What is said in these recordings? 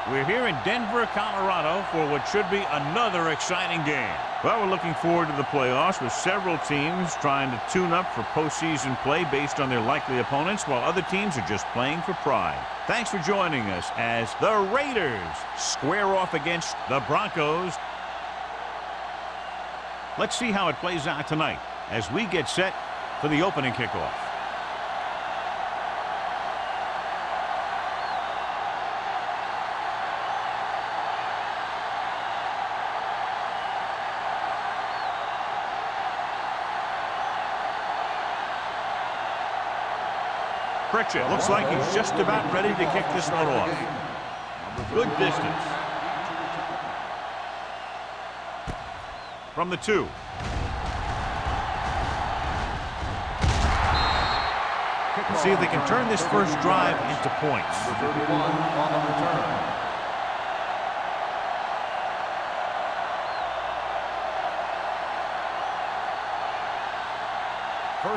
We're here in Denver, Colorado for what should be another exciting game. Well, we're looking forward to the playoffs with several teams trying to tune up for postseason play based on their likely opponents, while other teams are just playing for pride. Thanks for joining us as the Raiders square off against the Broncos. Let's see how it plays out tonight as we get set for the opening kickoff. Pritchett looks like he's just about ready to kick this one off. Good distance. From the 2. Let's see if they can turn this first drive into points.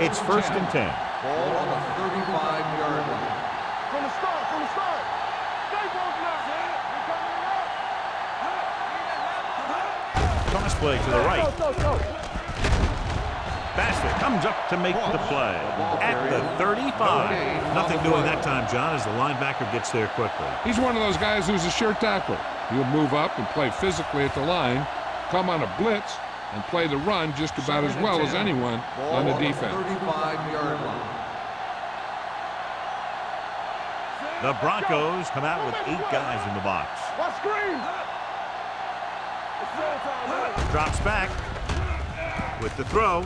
It's 1st and 10. Ball on the 35-yard line. From the start. Stay focused now. Toss play to the right. Go. Bassett comes up to make the play at the 35. Nothing doing that time, John, as the linebacker gets there quickly. He's one of those guys who's a sure tackler. He'll move up and play physically at the line, come on a blitz, and play the run just about as well as anyone on the defense. 35-yard line. The Broncos come out with 8 guys in the box. Watch screen. Drops back with the throw,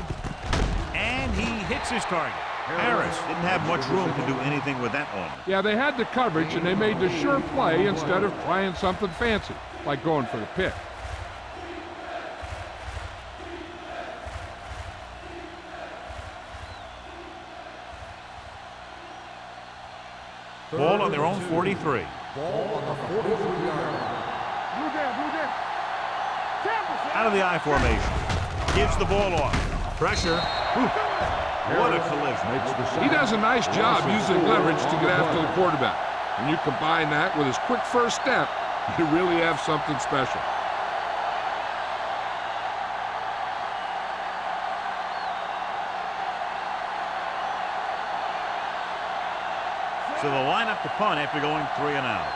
and he hits his target. Harris didn't have much room to do anything with that one. Yeah, they had the coverage, and they made the sure play instead of trying something fancy, like going for the pick. Ball on their own 43. Ball on the 43-yard line. Blue down. Out of the I formation. Gives the ball off. Pressure. What a collision. He does a nice job using leverage to get after the quarterback. When you combine that with his quick first step, you really have something special. So they'll line up the punt after going 3 and out.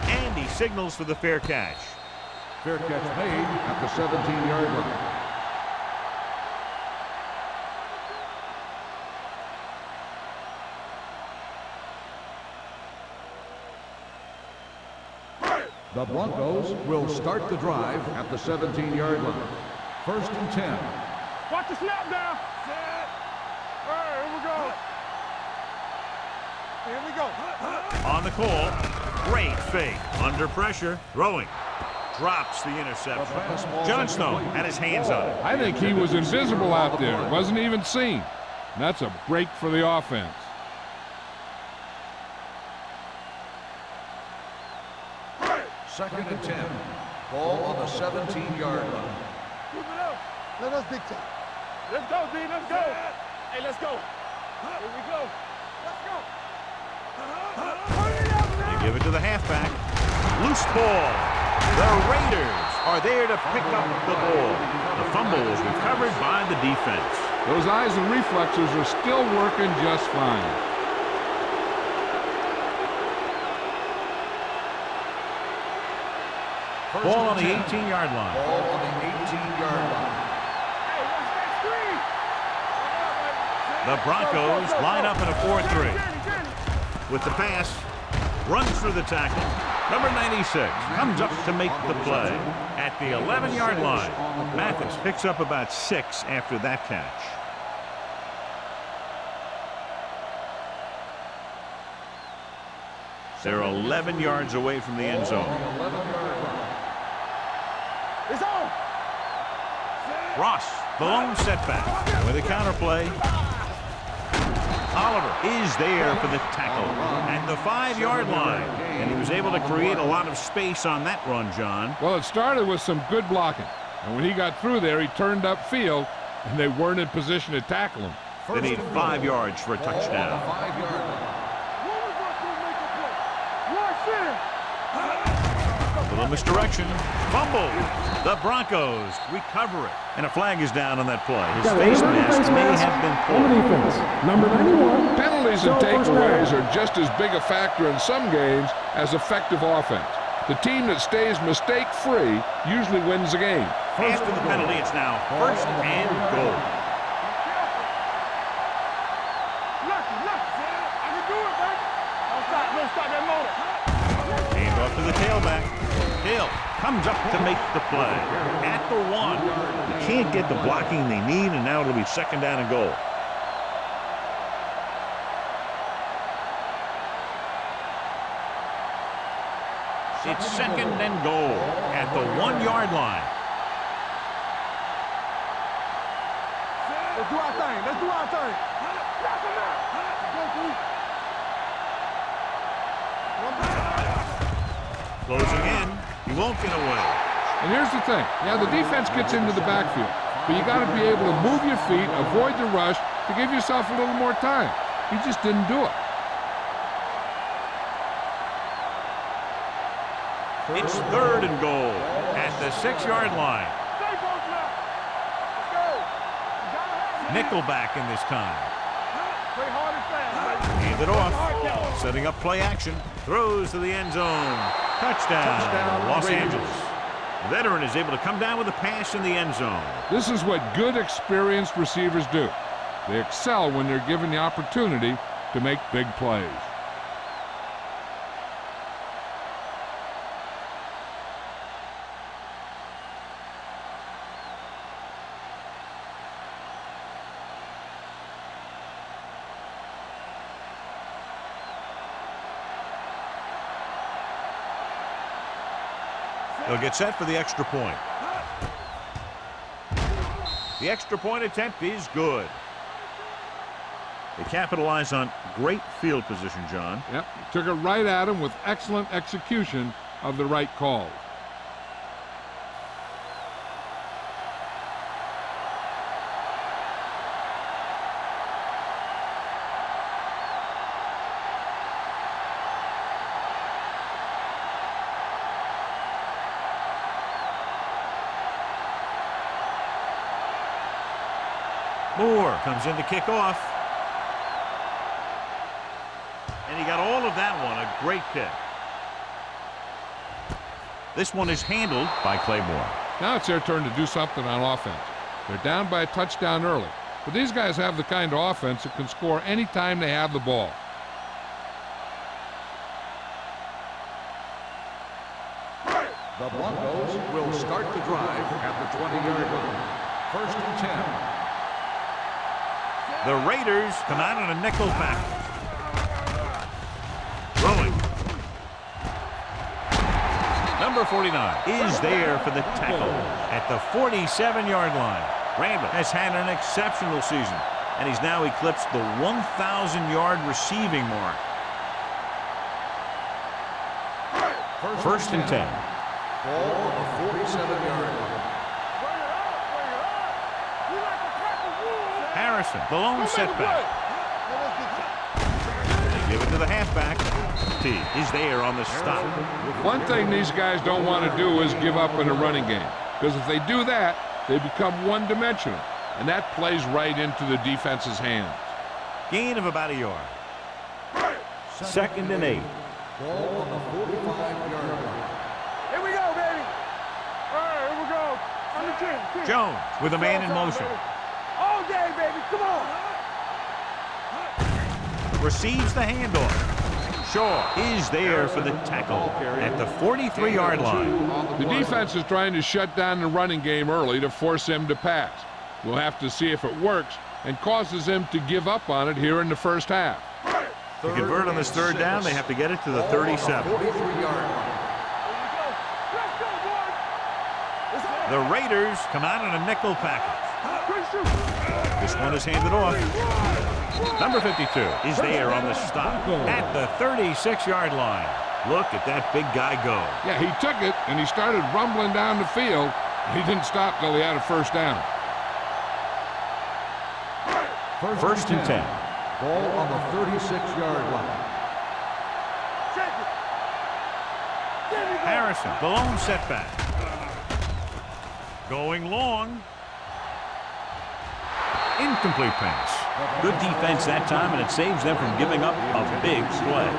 And he signals for the fair catch. Fair catch made at the 17-yard line. The Broncos will start the drive at the 17-yard line. 1st and 10. Watch the snap down. All right, here we go. On the call. Great fake. Under pressure. Throwing. Drops the interception. Johnstone had his hands on it. I think he was invisible out there. Wasn't even seen. And that's a break for the offense. Second and 10. Ball on the 17-yard line. Move it up. Let us dictate. Let's go, D. Let's go. Hey, let's go. Here we go. Let's go. They give it to the halfback. Loose ball. The Raiders are there to pick up the ball. The fumble was recovered by the defense. Those eyes and reflexes are still working just fine. Ball on the 18-yard line. Ball on the 18-yard line. The Broncos line up in a 4-3. With the pass, runs through the tackle. Number 96 comes up to make the play at the 11-yard line. Mathis picks up about 6 after that catch. They're 11 yards away from the end zone. It's on. Ross, the lone setback. With a counterplay. Oliver is there for the tackle at the 5-yard line. And he was able to create a lot of space on that run, John. Well, it started with some good blocking. And when he got through there, he turned upfield, and they weren't in position to tackle him. They need 5 yards for a touchdown. 5-yard line. Little misdirection. Fumble. The Broncos recover it. And a flag is down on that play. His face mask may have been pulled. Number 91. Penalties and takeaways are just as big a factor in some games as effective offense. The team that stays mistake-free usually wins the game. After the penalty, it's now 1st and goal. Hand off to the tailback. Hill comes up to make the play. At the 1. You can't get the blocking they need, and now it'll be 2nd down and goal. It's 2nd and goal at the 1-yard line. Let's do our thing. Let's do our thing. Closing in. He won't get away. And here's the thing. Yeah, the defense gets into the backfield, but you got to be able to move your feet, avoid the rush to give yourself a little more time. He just didn't do it. It's 3rd and goal at the 6-yard line. Nickelback in this time. Hand it off. Setting up play action. Throws to the end zone. Touchdown, Los Angeles. The veteran is able to come down with a pass in the end zone. This is what good, experienced receivers do. They excel when they're given the opportunity to make big plays. They'll get set for the extra point. The extra point attempt is good. They capitalize on great field position, John. Yep, took it right at him with excellent execution of the right calls. Moore comes in to kick off. And he got all of that one. A great kick. This one is handled by Claiborne. Now it's their turn to do something on offense. They're down by a touchdown early. But these guys have the kind of offense that can score any time they have the ball. The Broncos will start the drive at the 20-yard line. 1st and 10. The Raiders come out on a nickel package. Throwing. Number 49 is there for the tackle at the 47-yard line. Randall has had an exceptional season, and he's now eclipsed the 1,000-yard receiving mark. 1st and 10. Ball on the 47-yard line. Harrison, the lone setback. They give it to the halfback. T is there on the stop. One thing these guys don't want to do is give up in a running game, because if they do that, they become one-dimensional, and that plays right into the defense's hands. Gain of about a yard. 2nd and 8. Ball on the 45-yard line. Here we go, baby. All right, here we go. On the 10. Jones with a man in motion. All day, baby. Come on. Receives the handoff. Shaw is there for the tackle at the 43-yard line. The defense is trying to shut down the running game early to force him to pass. We'll have to see if it works and causes him to give up on it here in the first half. To convert on this 3rd down, they have to get it to the 37. 43-yard line. The Raiders come out in a nickel package. This one is handed off. Number 52 is there on the stop at the 36-yard line. Look at that big guy go. Yeah, he took it, and he started rumbling down the field. He didn't stop till he had a 1st down. First and 10. Ball on the 36-yard line. Harrison, the lone setback. Going long. Incomplete pass. Good defense that time, and it saves them from giving up a big play.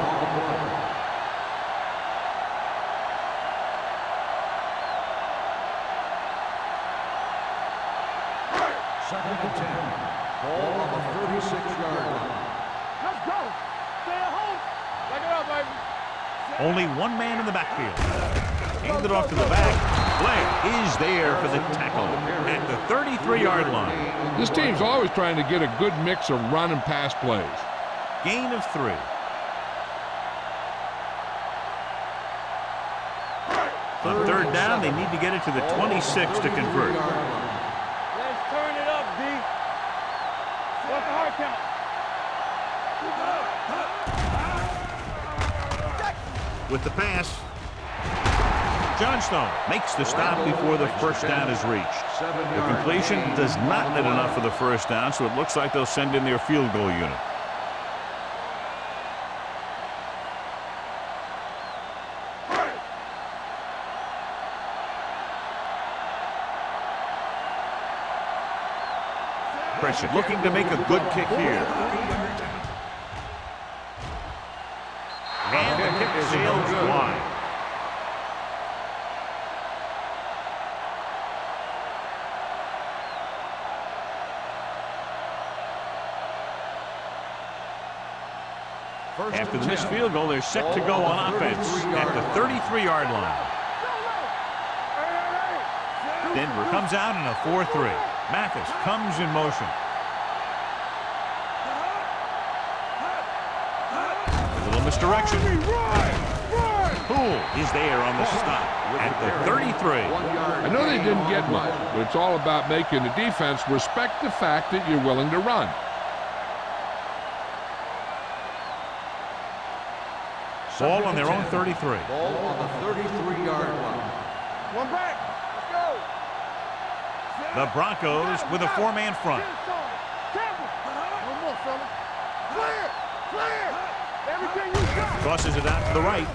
Second and 10. Ball on the 36-yard line. Let's go. Stay at home. Take it up, baby. Only one man in the backfield. Handed off to the back. Blair is there for the tackle at the 33-yard line. This team's always trying to get a good mix of run and pass plays. Gain of 3. On third down, they need to get it to the 26 to convert. Let's turn it up, D. What's the hard count? With the pass, Johnstone makes the stop before the first down is reached. The completion does not net enough for the first down, so it looks like they'll send in their field goal unit. Pressure, looking to make a good kick here. And the kick sails wide. After the missed field goal, they're set to go on offense at the 33-yard line. Denver comes out in a 4-3. Mathis comes in motion. A little misdirection. Poole is there on the stop at the 33. I know they didn't get much, but it's all about making the defense respect the fact that you're willing to run. Ball on their own 33. Ball on the 33-yard line. One back. Let's go. The Broncos with a 4-man front. One more, fella. Clear. Clear. Everything you got. Crosses it out to the right.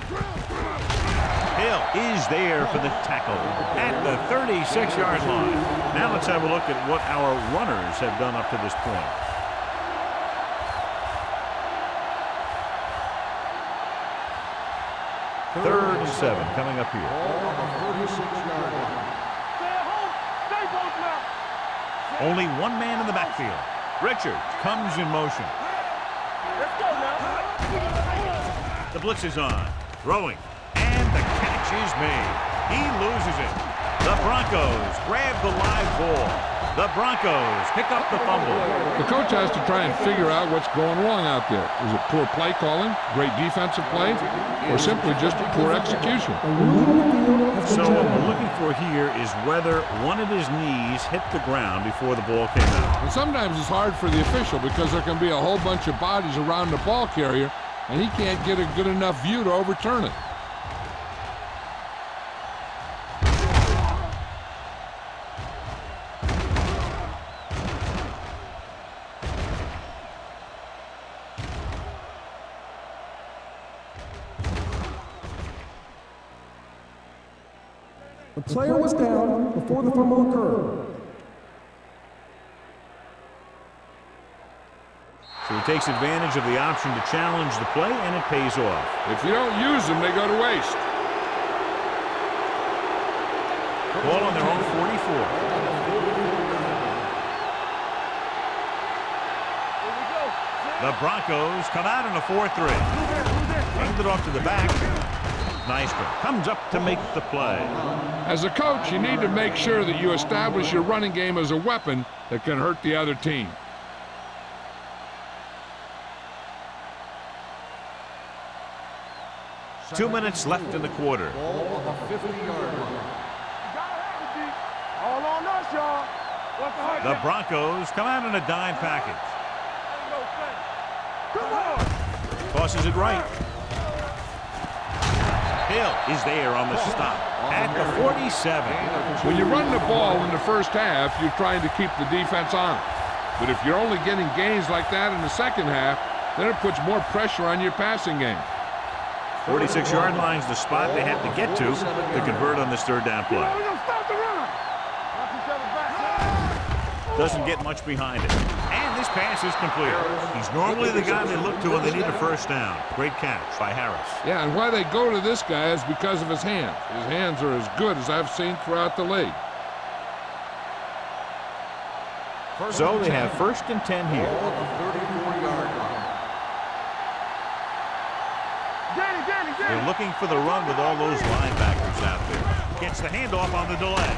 Hill is there for the tackle at the 36-yard line. Now let's have a look at what our runners have done up to this point. Third and 7 coming up here. Ball on the 36-yard line. Stay at home. Stay both now. Only one man in the backfield. Richard comes in motion. Let's go now. The blitz is on. Throwing. And the catch is made. He loses it. The Broncos grab the live ball. The Broncos pick up the fumble. The coach has to try and figure out what's going wrong out there. Is it poor play calling, great defensive play, or simply just poor execution? So what we're looking for here is whether one of his knees hit the ground before the ball came out. And sometimes it's hard for the official because there can be a whole bunch of bodies around the ball carrier, and he can't get a good enough view to overturn it. The player was down before the fumble occurred. So he takes advantage of the option to challenge the play, and it pays off. If you don't use them, they go to waste. Ball on their own 44. The Broncos come out in a 4-3. Handed off to the back. Nystrom comes up to make the play. As a coach, you need to make sure that you establish your running game as a weapon that can hurt the other team. Two minutes left in the quarter. Ball on the 50-yard line. All on us, y'all. What's the hard The count? Broncos come out in a dime package. Come on. Tosses it right. Hill is there on the stop at the 47. When you run the ball in the first half, you're trying to keep the defense on it. But if you're only getting gains like that in the second half, then it puts more pressure on your passing game. 46-yard line's the spot they have to get to convert on this third down play. We're going to stop the run. Watch each other back. Doesn't get much behind it. And this pass is complete. He's normally the guy they look to when they need a first down. Great catch by Harris. Yeah, and why they go to this guy is because of his hands. His hands are as good as I've seen throughout the league. So they have 1st and 10 here. Ball on the 34-yard line. They're looking for the run with all those linebackers out there. Gets the handoff on the delay.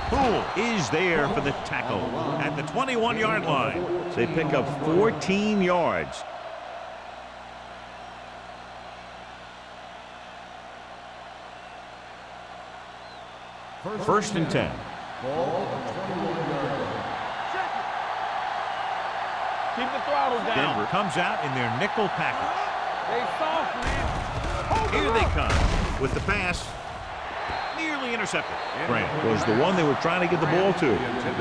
Poole is there for the tackle at the 21-yard line. They pick up 14 yards. First and 10. Ball on the 21-yard line. Keep the throttle down. Denver comes out in their nickel package. Stay soft, man. Here they come with the pass. Nearly intercepted. Grant was the one they were trying to get the ball to.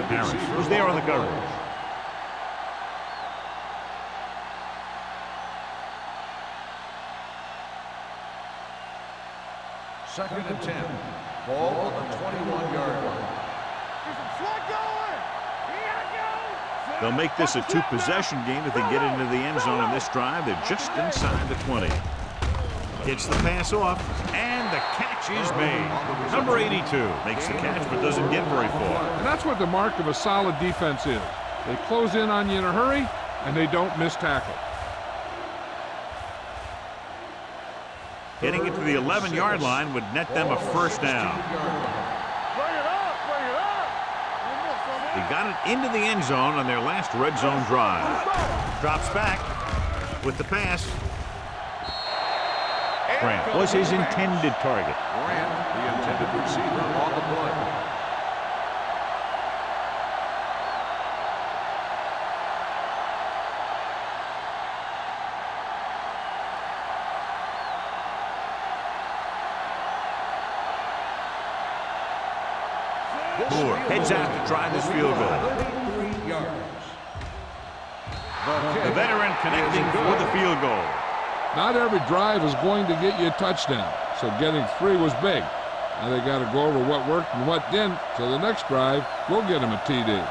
Harris was there on the coverage. Second and 10. Ball on the 21-yard line. They'll make this a 2-possession game if they get into the end zone in this drive. They're just inside the 20. Gets the pass off, and the catch is made. Number 82 makes the catch but doesn't get very far. And that's what the mark of a solid defense is. They close in on you in a hurry, and they don't miss tackle. Getting it to the 11-yard line would net them a first down. They got it into the end zone on their last red zone drive. Drops back with the pass. Grant was his intended target. Grant, the intended receiver on the play. Moore heads out to try this field goal. 33 yards. The veteran connecting for the field goal. Not every drive is going to get you a touchdown, so getting 3 was big. Now they got to go over what worked and what didn't, so the next drive will get them a TD.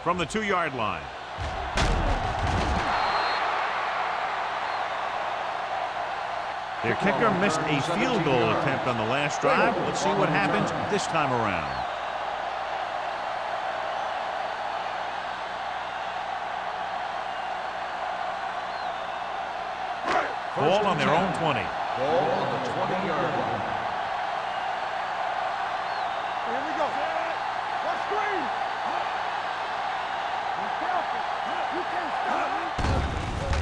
From the 2-yard line. Their kicker missed a field goal attempt on the last drive. Let's see what happens this time around. Ball on their own 20. Ball on the 20-yard line. Here we go. Let's screen.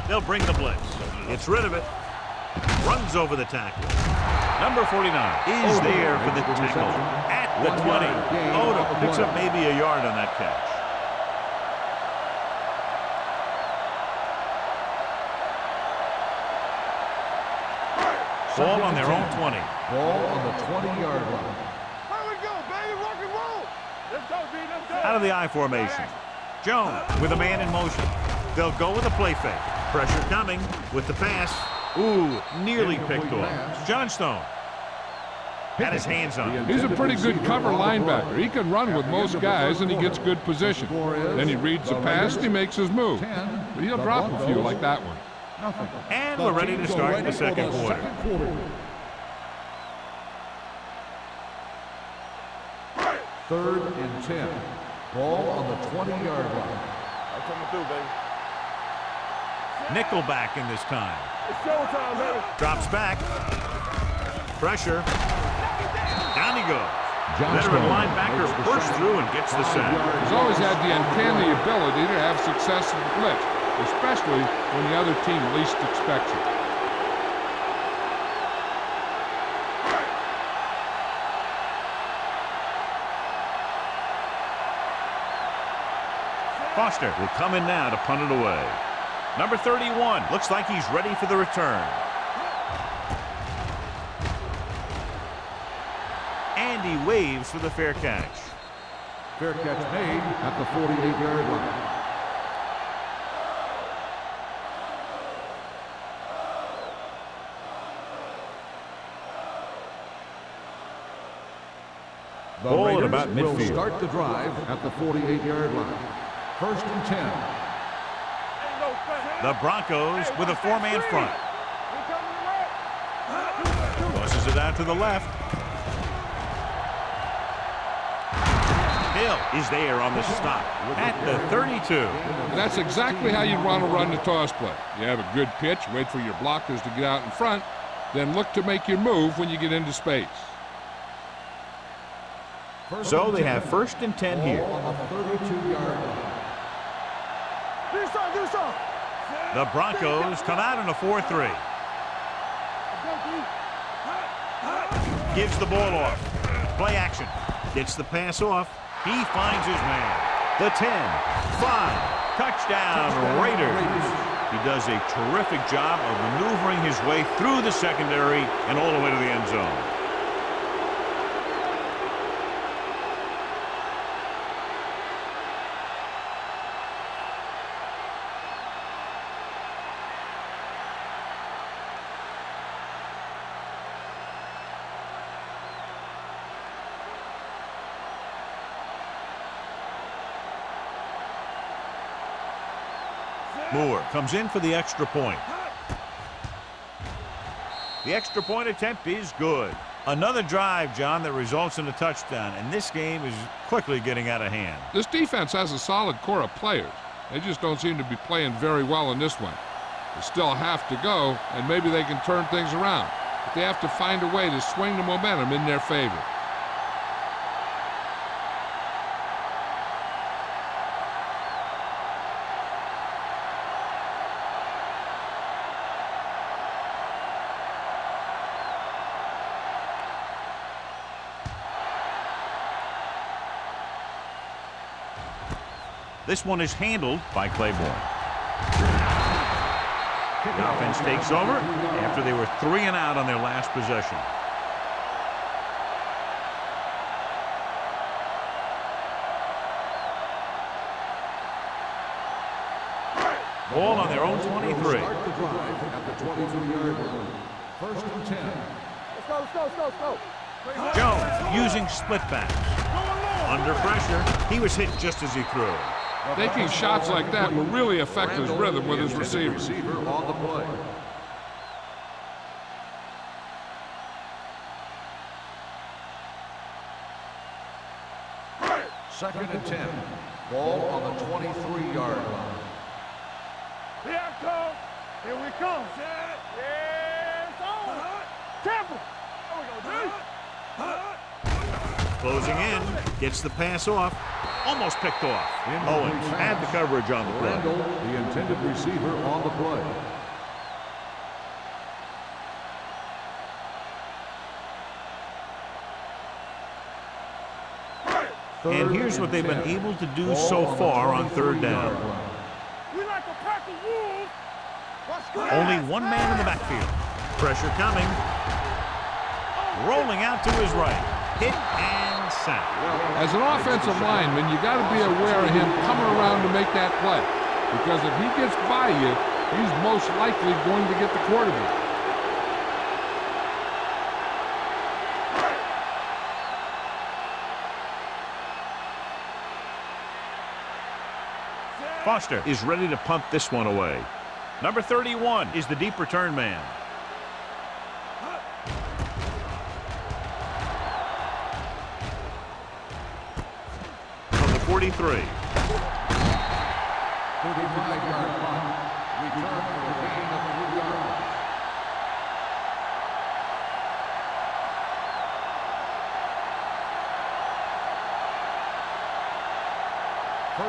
They'll bring the blitz. Gets rid of it. Runs over the tackle. Number 49 is there for the tackle at the 20. Oda picks up maybe a yard on that catch. Ball on their own 20. Ball on the 20-yard line. Here we go, baby. Rock and roll. Let's go, B. Let's go. Out of the I formation. Jones with a man in motion. They'll go with a play fake. Pressure coming with the pass. Ooh, nearly picked off. Johnstone had his hands on it. He's a pretty good cover linebacker. He can run with most guys, and he gets good position. Then he reads the pass, and he makes his move. But he'll drop a few like that one. And we're ready to start the second quarter. Third and 10. Ball on the 20-yard line. I'm coming through, baby. Nickelback in this time. It's showtime, baby. Drops back. Pressure. Down he goes. Veteran linebacker bursts through and gets the sack. He's always had the uncanny ability to have success in the blitz, especially when the other team least expects it. Foster will come in now to punt it away. Number 31 looks like he's ready for the return. And he waves for the fair catch. Fair catch made at the 48-yard line. The Ball at Raiders about will midfield. start the drive at the 48-yard line. 1st and 10. The Broncos with a four-man front. Tosses it out to the left. Hill is there on the stop at the 32. That's exactly how you want to run the toss play. You have a good pitch, wait for your blockers to get out in front, then look to make your move when you get into space. So they have 1st and 10 here. On the 32-yard line. The Broncos come out in a 4-3. Gives the ball off. Play action. Gets the pass off. He finds his man. The 10, 5, touchdown Raiders. He does a terrific job of maneuvering his way through the secondary and all the way to the end zone. Moore comes in for the extra point. The extra point attempt is good. Another drive, John, that results in a touchdown, and this game is quickly getting out of hand. This defense has a solid core of players. They just don't seem to be playing very well in this one. They still have to go, and maybe they can turn things around. But they have to find a way to swing the momentum in their favor. This one is handled by Claiborne. The offense takes over after they were 3 and out on their last possession. Ball on their own 23. Start the drive at the 22-yard line. 1st and 10. Let's go. Jones using split backs. Under pressure, he was hit just as he threw. Taking shots like that will really affect his rhythm with his receiver. On the play. Second and 10. Ball on the 23-yard line. Here I come. Here we come. Yeah, it's on. Temple. There we go, Closing in, gets the pass off, almost picked off. Owens had the coverage on the play. Randall, the intended receiver, on the play. And here's what they've been able to do so far on 3rd down. We like a pack of wolves. Only one man in the backfield. Pressure coming. Rolling out to his right. Hit and sack. As an offensive lineman, you got to be aware of him coming around to make that play. Because if he gets by you, he's most likely going to get the quarterback. Foster is ready to punt this one away. Number 31 is the deep return man. From the 43. 35-yard punt. Return for a gain of 3 yards.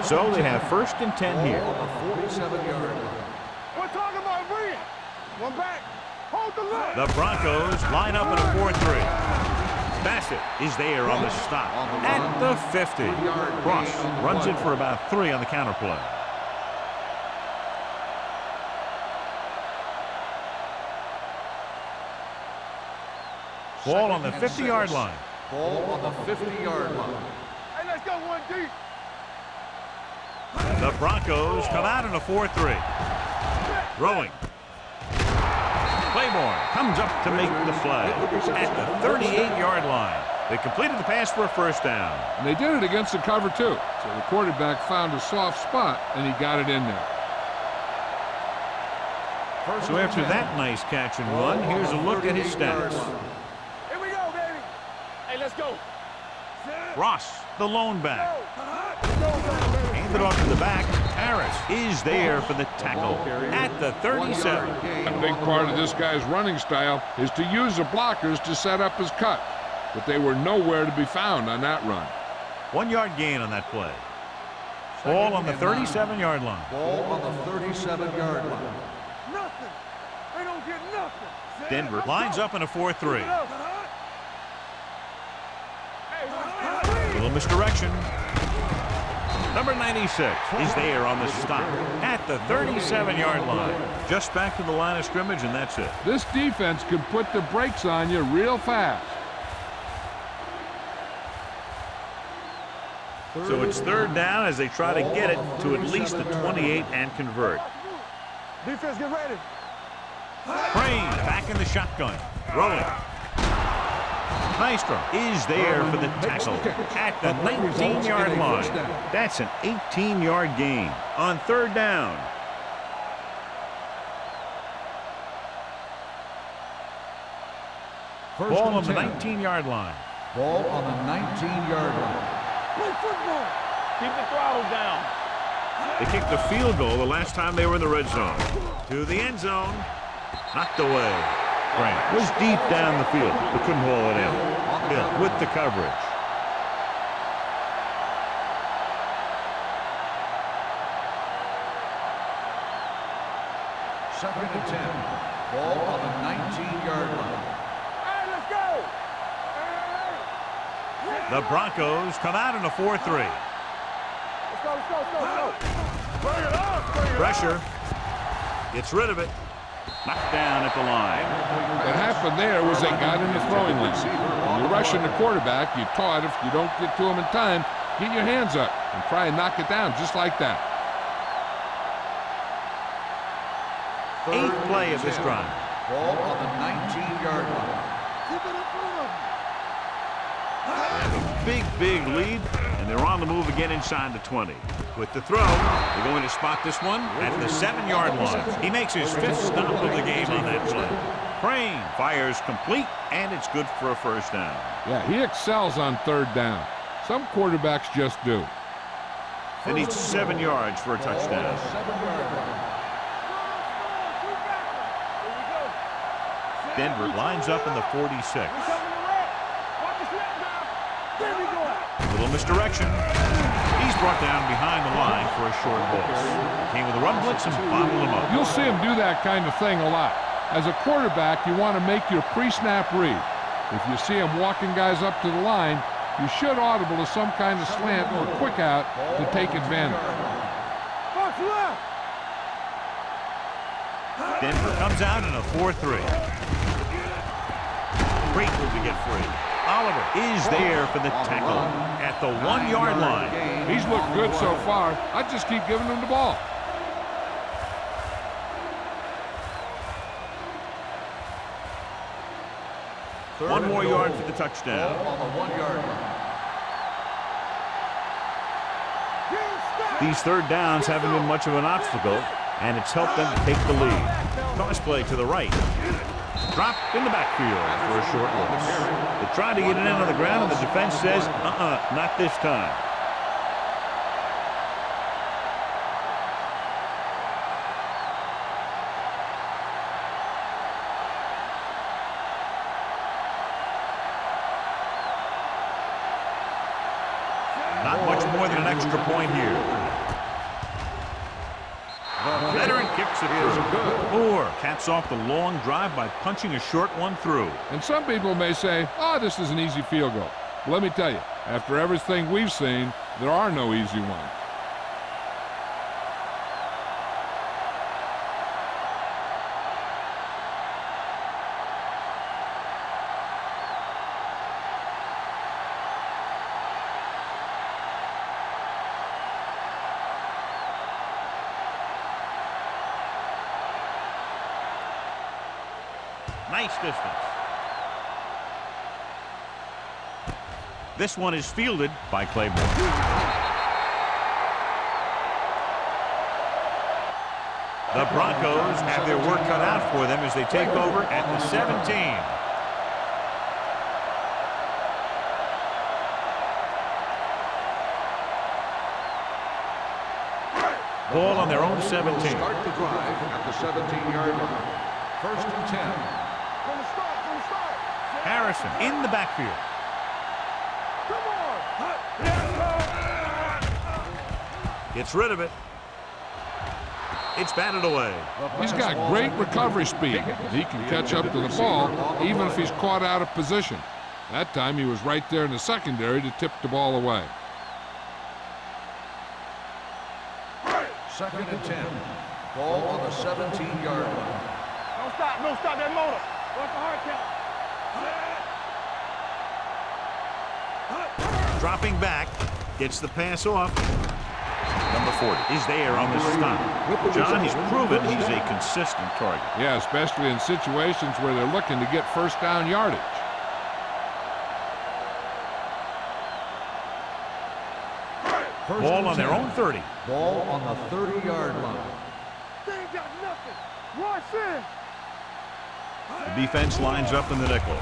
So they have 1st and 10 here. On the 47-yard line. We're talking about bringing. One back. Hold the line. The Broncos line up in a 4-3. Bassett is there on the stop at the 50. Ross runs it for about 3 on the counter play. Ball on the 50-yard line. Ball on the 50-yard line. Hey, let's go one deep. The Broncos come out in a 4-3. Throwing. Claiborne comes up to make the play at the 38-yard line. They completed the pass for a first down. And they did it against the cover, too. So the quarterback found a soft spot, and he got it in there. So after that nice catch and run, here's a look at his stats. Here we go, baby. Hey, let's go. Ross, the lone back. Handed off to the back. Harris is there for the tackle at the 37. A big part of this guy's running style is to use the blockers to set up his cut. But they were nowhere to be found on that run. 1-yard gain on that play. Ball on the 37-yard line. Ball on the 37-yard line. Nothing. They don't get nothing. Denver lines up in a 4-3. Little misdirection. Number 96 is there on the stop at the 37-yard line. Just back to the line of scrimmage, and that's it. This defense can put the brakes on you real fast. So it's 3rd down as they try to get it to at least the 28 and convert. Defense, get ready. Crane back in the shotgun. Rolling. Nystrom is there for the tackle at the 19-yard line. That's an 18-yard gain on 3rd down. Ball on the 19-yard line. Ball on the 19-yard line. Play football. Keep the throttle down. They kicked the field goal the last time they were in the red zone. To the end zone. Knocked away. Grant was deep down the field, but couldn't haul it in. Hill with the coverage. Second and 10. Ball on the 19-yard line. Hey, let's go. The Broncos come out in a 4-3. Let's go, let's go, let's go, let's go. Bring it up, bring it up. Pressure. Gets rid of it. Knocked down at the line. What happened there was they got in the throwing lane. When you're rushing the quarterback, you're taught if you don't get to him in time, get your hands up and try and knock it down just like that. 8th play of this drive. Ball on the 19-yard line. Keep it in front of them. Big lead, and they're on the move again inside the 20. With the throw, they're going to spot this one at the 7-yard line. He makes his 5th stop of the game on that play. Crane fires complete, and it's good for a first down. Yeah, he excels on 3rd down. Some quarterbacks just do. They need 7 yards for a touchdown. 7-yard line. Denver lines up in the 46. Little misdirection. He's brought down behind the line for a short loss. Came with a run blitz and bottled him up. You'll see him do that kind of thing a lot. As a quarterback, you want to make your pre-snap read. If you see him walking guys up to the line, you should audible to some kind of slant or quick out to take advantage. Denver comes out in a 4-3. Great move to get free. Oliver is there for the tackle at the 1-yard line. He's looked good so far. I just keep giving him the ball. One more yard for the touchdown. On the 1-yard line. These 3rd downs haven't been much of an obstacle, and it's helped them to take the lead. Toss play to the right. Dropped in the backfield for a short loss. They tried to get it in on the ground, and the defense says, not this time. Not much more than an extra point here. The veteran kicks it is through. good. Moore caps off the long drive by punching a short one through. And some people may say, oh, this is an easy field goal. But let me tell you, after everything we've seen, there are no easy ones. Nice distance. This one is fielded by Claiborne. The Broncos have their work cut out for them as they take over at the 17. Ball on their own 17. Start the drive at the 17-yard line. First and 10. From the start, from the start. Harrison in the backfield. Come on. Gets rid of it. It's batted away. He's got great recovery speed. He can catch up to the ball even if he's caught out of position. That time he was right there in the secondary to tip the ball away. Second and 10. Ball on the 17-yard line. Don't stop that motor. Watch the hard count. Dropping back. Gets the pass off. Number 40 is there on the stop. John, he's proven he's a consistent target. Yeah, especially in situations where they're looking to get first down yardage. Ball on their own 30. Ball on the 30-yard line. They ain't got nothing. Rush in. The defense lines up in the nickel.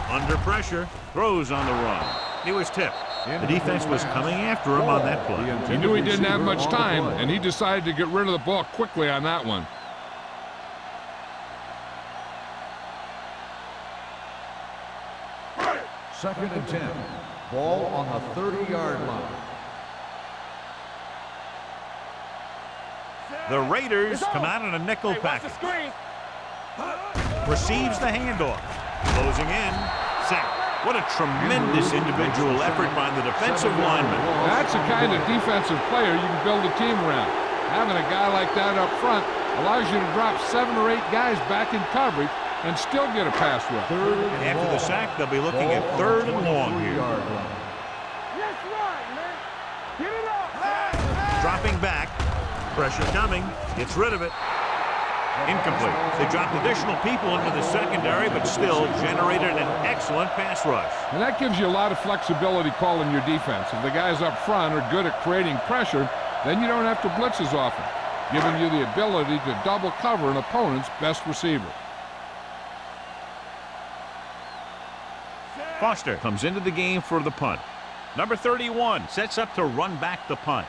Under pressure, throws on the run. He was tipped. The defense was coming after him on that play. He knew he didn't have much time, and he decided to get rid of the ball quickly on that one. Second and 10. Ball on the 30-yard line. The Raiders come out in a nickel package. Receives the handoff. Closing in. Sack. What a tremendous individual effort by the defensive lineman. That's the kind of defensive player you can build a team around. Having a guy like that up front allows you to drop 7 or 8 guys back in coverage and still get a pass rush. After the sack, they'll be looking at 3rd and long here. That's right, man. Get it up. Dropping back. Pressure coming. Gets rid of it. Incomplete. They dropped additional people into the secondary, but still generated an excellent pass rush. And that gives you a lot of flexibility calling your defense. If the guys up front are good at creating pressure, then you don't have to blitz as often, giving you the ability to double cover an opponent's best receiver. Foster comes into the game for the punt. Number 31 sets up to run back the punt.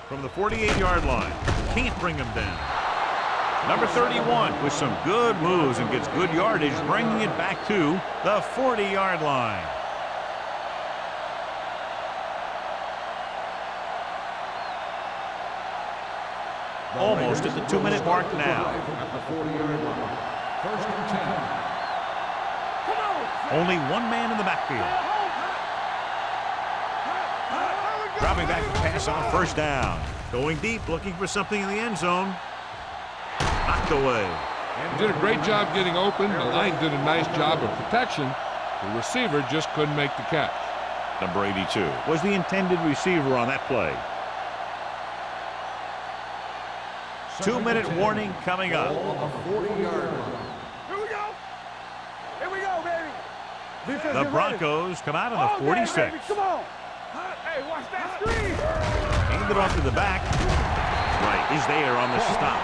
From the 48-yard line. Can't bring him down. Number 31 with some good moves and gets good yardage, bringing it back to the 40-yard line. Almost at the 2-minute mark now. At the 40-yard line. First and 10. Only one man in the backfield. Dropping back to pass on first down. Going deep, looking for something in the end zone. Knocked away. He did a great job getting open. The line did a nice job of protection. The receiver just couldn't make the catch. Number 82 was the intended receiver on that play. 2-minute warning coming up. Ball on the 40-yard line. Here we go. Here we go, baby. Defense The get Broncos come out on the ready. 46. Baby. Come on. Hey, watch that screen. Hand it off to the back. Right, is there on the stop.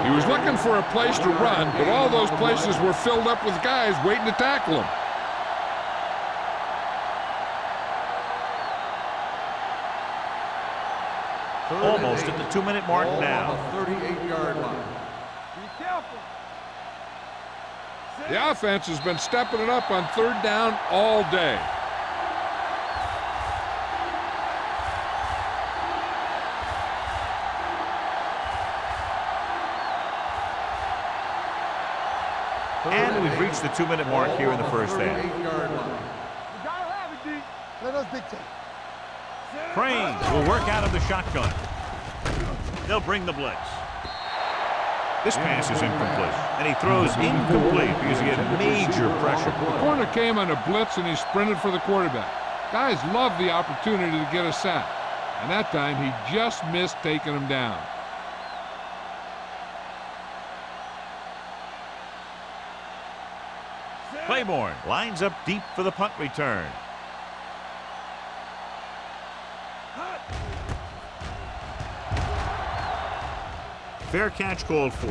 He was looking for a place to run, but all those places were filled up with guys waiting to tackle him. Almost at the 2-minute mark Ball now. on the 38-yard line. Be careful. The offense has been stepping it up on 3rd down all day. And we've reached the 2-minute mark here in the first half. You gotta have it, D. Let us big time. Crane will work out of the shotgun. They'll bring the blitz. This pass is incomplete, and he throws incomplete because he had major pressure. The corner came on a blitz, and he sprinted for the quarterback. Guys love the opportunity to get a sack, and that time he just missed taking him down. Claiborne lines up deep for the punt return. Fair catch called for.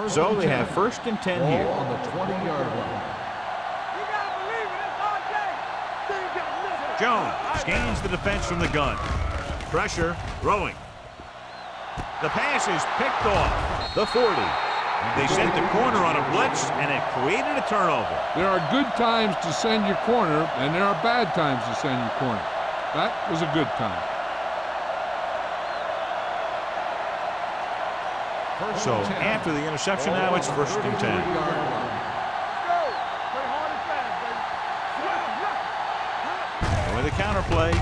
So they have 1st and 10 here. On the 20-yard line. Jones scans the defense from the gun. Pressure, throwing. The pass is picked off. The 40. They sent the corner on a blitz, and it created a turnover. There are good times to send your corner, and there are bad times to send your corner. That was a good time. So after the interception, now it's 1st and 10. With the counter play.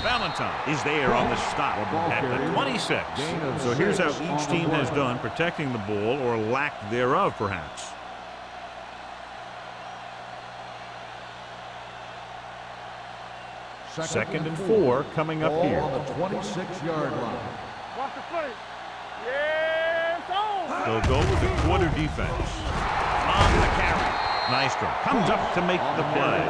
Valentine is there on the stop at the 26. So here's how each team has done protecting the ball, or lack thereof, perhaps. Second and 4 coming up here. On the 26-yard line. Watch the play. Yeah, it's on. They'll go with the quarter defense. On the carry. Nystrom comes up to make the play.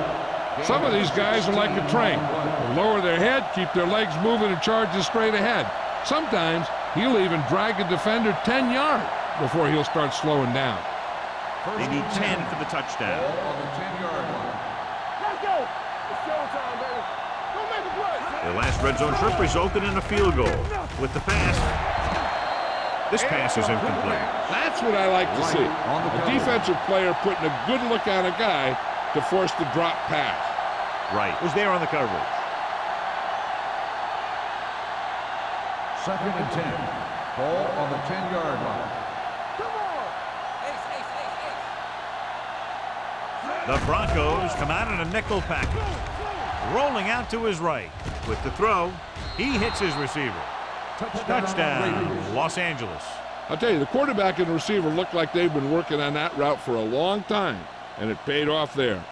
Some of these guys are like a train. They lower their head, keep their legs moving, and charge straight ahead. Sometimes he'll even drag a defender 10 yards before he'll start slowing down. They need 10 for the touchdown. On the 10-yard line. Let's go. It's showtime, baby. Don't make a play. Their last red zone trip resulted in a field goal. With the pass, this pass is incomplete. That's what I like to see. A defensive player putting a good look on a guy to force the drop pass. Right, was there on the coverage. 2nd and 10. Ball on the 10-yard line. The Broncos come out in a nickel package. Rolling out to his right. With the throw, he hits his receiver. Touchdown, Los Angeles. I'll tell you, the quarterback and the receiver look like they've been working on that route for a long time, and it paid off there.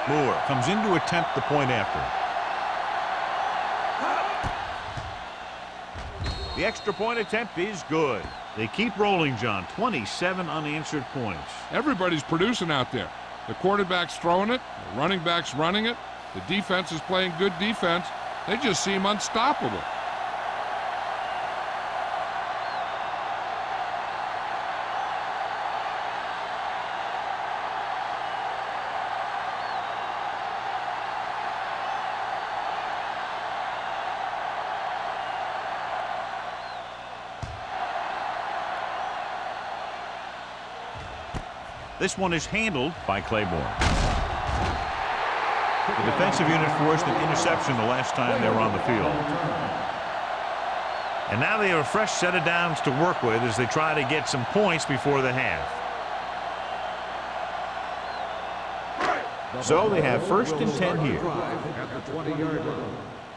Moore comes in to attempt the point after. The extra point attempt is good. They keep rolling, John. 27 unanswered points. Everybody's producing out there. The quarterback's throwing it, the running back's running it, the defense is playing good defense. They just seem unstoppable. This one is handled by Claiborne. The defensive unit forced an interception the last time they were on the field. And now they have a fresh set of downs to work with as they try to get some points before the half. So they have 1st and 10 here. At the 20-yard line.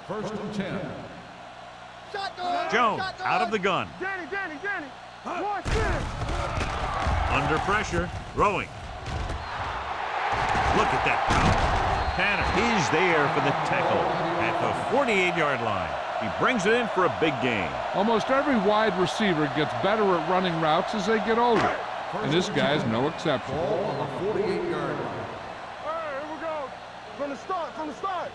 1st and 10. Jones out of the gun. Danny. Watch this. Under pressure, throwing. Look at that power. Tanner is there for the tackle at the 48-yard line. He brings it in for a big gain. Almost every wide receiver gets better at running routes as they get older, and this guy's no exception. Ball on the 48-yard line. All right, here we go. From the start.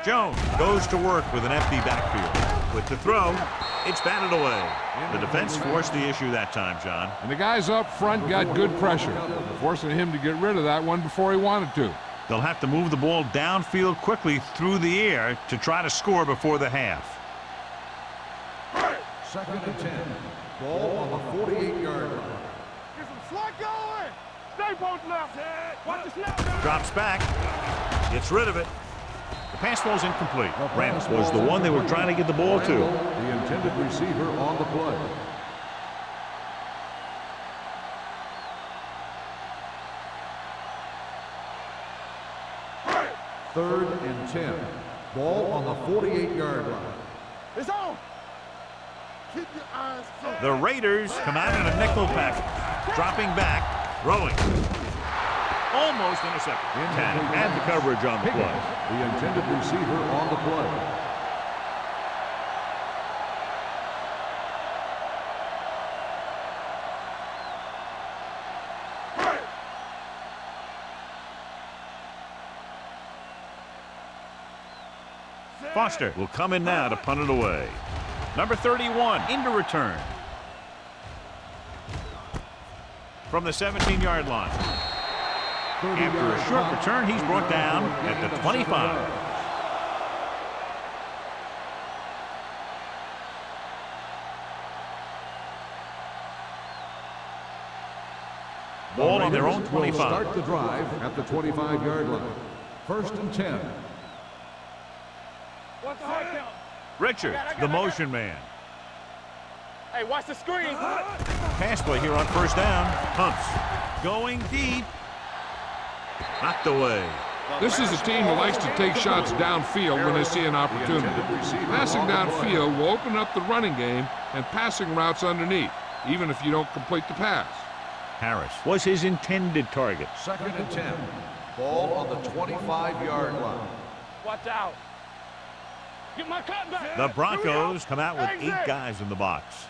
Jones goes to work with an empty backfield. With the throw, it's batted away. The defense forced the issue that time, John. And the guys up front got good pressure, forcing him to get rid of that one before he wanted to. They'll have to move the ball downfield quickly through the air to try to score before the half. 2nd and 10. Ball on the 48-yard line. Get some slack going. Stay both left. Watch the snap. Drops back. Gets rid of it. The pass falls incomplete. Rams was the one they were trying to get the ball to. The intended receiver on the play. Third and 10. Ball on the 48-yard line. It's on. Keep your eyes closed. The Raiders come out in a nickel package. Dropping back. Throwing. Almost intercepted. And the coverage on the play. The intended receiver on the play. Foster will come in now to punt it away. Number 31 into return. From the 17-yard line. After a short return, he's brought down at the 25. Ball on their own 25. Start the drive at the 25-yard line. 1st and 10. What's the hard count? Richard, the motion man. Hey, watch the screen. Pass play here on 1st down. Hunts going deep. Knocked away. This is a team that likes to take shots downfield when they see an opportunity. Passing downfield will open up the running game and passing routes underneath, even if you don't complete the pass. Harris was his intended target. 2nd and 10. Ball on the 25-yard line. Watch out. Get my cut back. The Broncos come out with 8 guys in the box.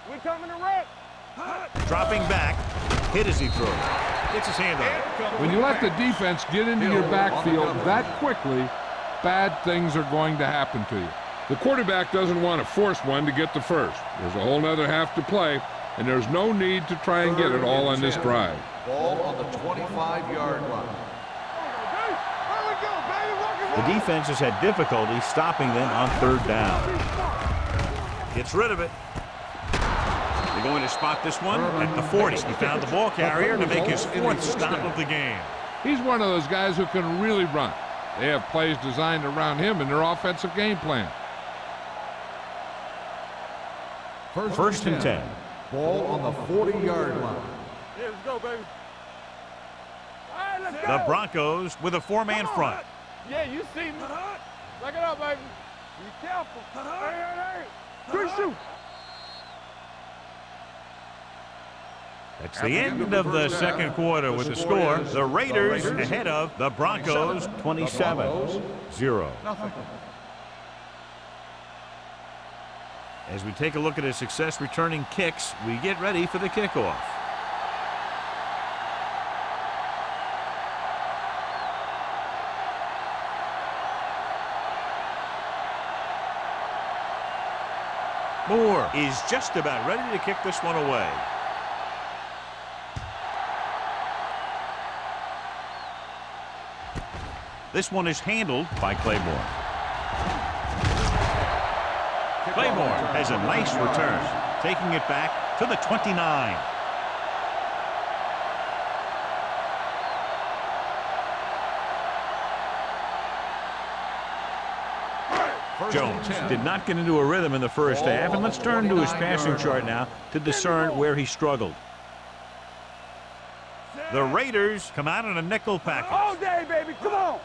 We coming to wreck. Dropping back. Hit as he throws. Gets his hand on it. When you let the defense get into your backfield that quickly, bad things are going to happen to you. The quarterback doesn't want to force one to get to first. There's a whole nother half to play, and there's no need to try and get it all on this drive. Ball on the 25-yard line. The defense has had difficulty stopping them on 3rd down. Gets rid of it. They're going to spot this one at the 40. He found the ball carrier to make his 4th stop of the game. He's one of those guys who can really run. They have plays designed around him in their offensive game plan. 1st and 10. Ball on the 40-yard line. Yeah, let's go, baby. All right, let's go. The Broncos with a 4-man front. Yeah, you see me. Back it up, baby. Be careful. Hey. Quick shoot. That's the end of the 2nd quarter with the score. The Raiders ahead of the Broncos 27-0. As we take a look at his success returning kicks, we get ready for the kickoff. Moore is just about ready to kick this one away. This one is handled by Claiborne. Claiborne has a nice return, taking it back to the 29. Jones did not get into a rhythm in the 1st half, and let's turn to his passing chart now to discern where he struggled. The Raiders come out in a nickel package. All day, baby. Come on.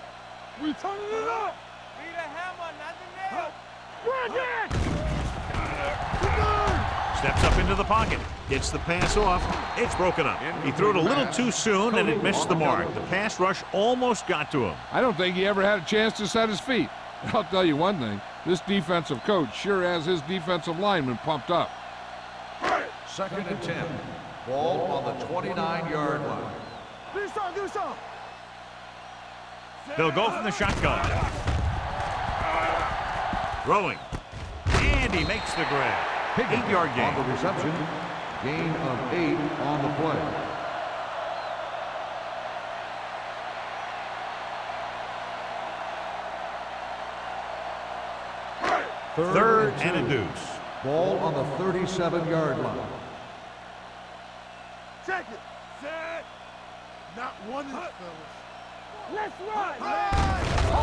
We turning it up. Be the hammer, not the nail. Steps up into the pocket. Gets the pass off. It's broken up. He threw it a little too soon, and it missed the mark. The pass rush almost got to him. I don't think he ever had a chance to set his feet. I'll tell you one thing. This defensive coach sure has his defensive linemen pumped up. 2nd and 10. Ball on the 29-yard line. Do something. They'll go from the shotgun. Throwing. And he makes the grab. 8-yard On gain. the reception, gain of 8 on the play. Third and a deuce. Ball on the 37-yard line. Check it. Set. Not one inch, fellas. Let's run.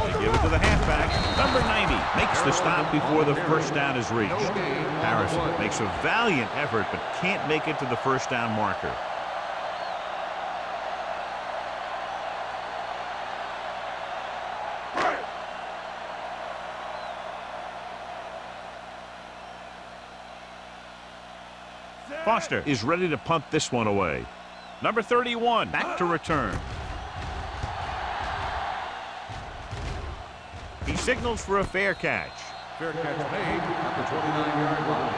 They give it to the halfback. Number 90 makes the stop before the first down is reached. Harrison makes a valiant effort but can't make it to the first down marker. Foster is ready to punt this one away. Number 31 back to return. He signals for a fair catch. Fair catch made at the 29-yard line.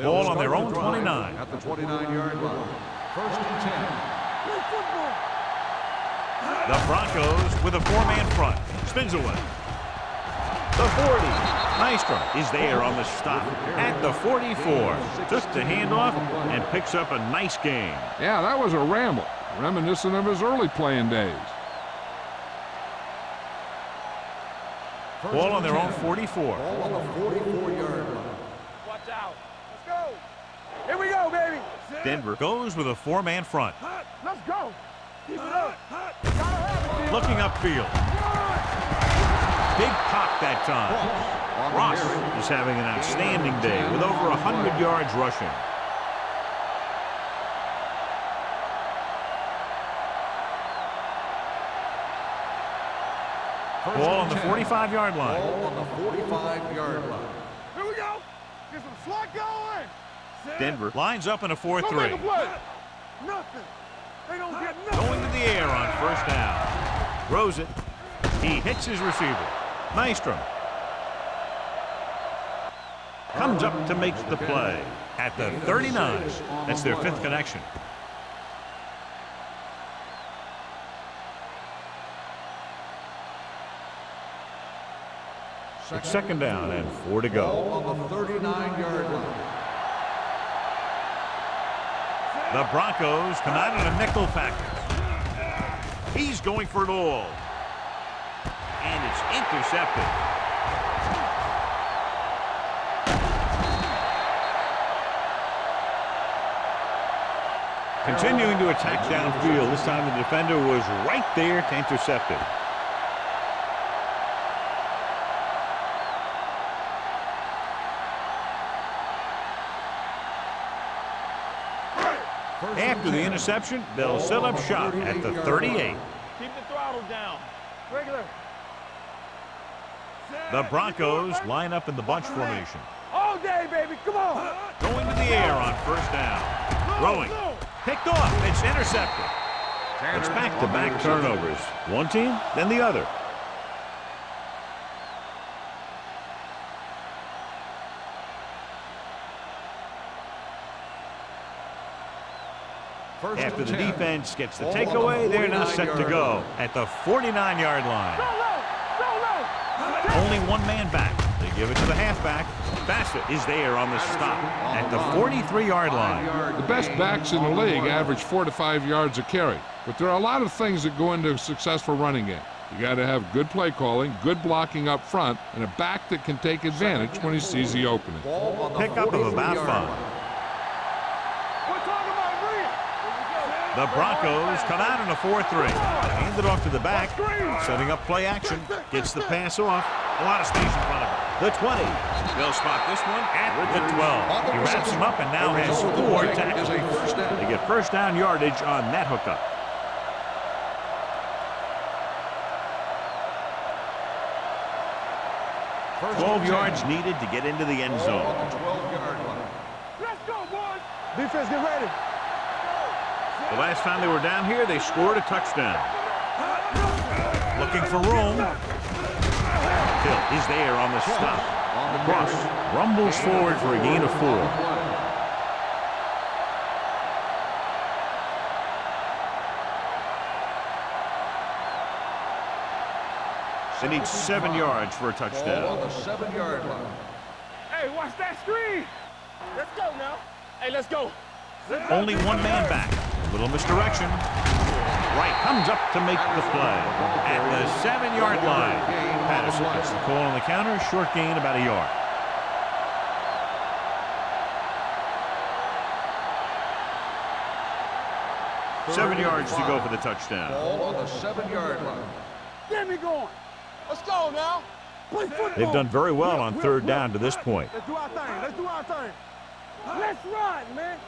Ball on their own 29. At the 29-yard line. First and 10. The Broncos with a 4-man front. Spins away. The 40. Nystrom is there on the stop at the 44. Took the handoff and picks up a nice gain. Yeah, that was a ramble, reminiscent of his early playing days. Ball on their own 44. Ball on the 44-yard line. Watch out. Let's go. Here we go, baby. Denver goes with a 4-man front. Let's go. Keep it up. Looking upfield. Big pop that time. Ross is having an outstanding day with over 100 yards rushing. Ball on the 45-yard line. Ball on the 45-yard line. Here we go. Get some slot going. Denver lines up in a Go make a 4-3. play. Nothing. They don't get nothing. Going to the air on first down. Throws it. He hits his receiver. Nystrom comes up to make the play at the 39. That's their 5th connection. It's second down and 4 to go. Ball on the 39-yard line. The Broncos come out in a nickel package. He's going for it all. And it's intercepted. Continuing to attack downfield. This time the defender was right there to intercept it. After the interception, they'll set up shop at the 38. Keep the throttle down. Regular. The Broncos line up in the bunch formation. All day, baby. Come on. Going to the air on first down. Throwing. Picked off. It's intercepted. It's back-to-back turnovers. One team, then the other. After the defense gets the takeaway, they're now set to go at the 49-yard line. Only one man back. They give it to the halfback. Bassett is there on the stop at the 43-yard line. The best backs in the league average 4 to 5 yards a carry, but there are a lot of things that go into a successful running game. You got to have good play calling, good blocking up front, and a back that can take advantage when he sees the opening. Pickup of about 5. The Broncos come out in a 4-3. Hand it off to the back. Setting up play action. Gets the pass off. A lot of space in front of him. The 20. They'll spot this one at the 12. He wraps him up and now has 4 tackles. They get first down yardage on that hookup. First 12 and 10. yards needed to get into the end zone. Ball on the 12-yard line. Let's go, boys. Defense, get ready. The last time they were down here, they scored a touchdown. Looking for room. Hill is there on the stop. Cross rumbles forward for a gain of 4. They need 7 yards for a Ball on touchdown. the 7-yard line. Hey, watch that screen. Let's go now. Hey, let's go. Only one man back. Little misdirection. Wright comes up to make the play at the 7-yard line. Patterson gets the call on the counter. Short gain, about a yard. Seven yards to go for the touchdown. Ball on the 7-yard line. Get me going. Let's go now. Play football. They've done very well on third down to this point. Let's do our thing. Let's do our thing. Let's run, man.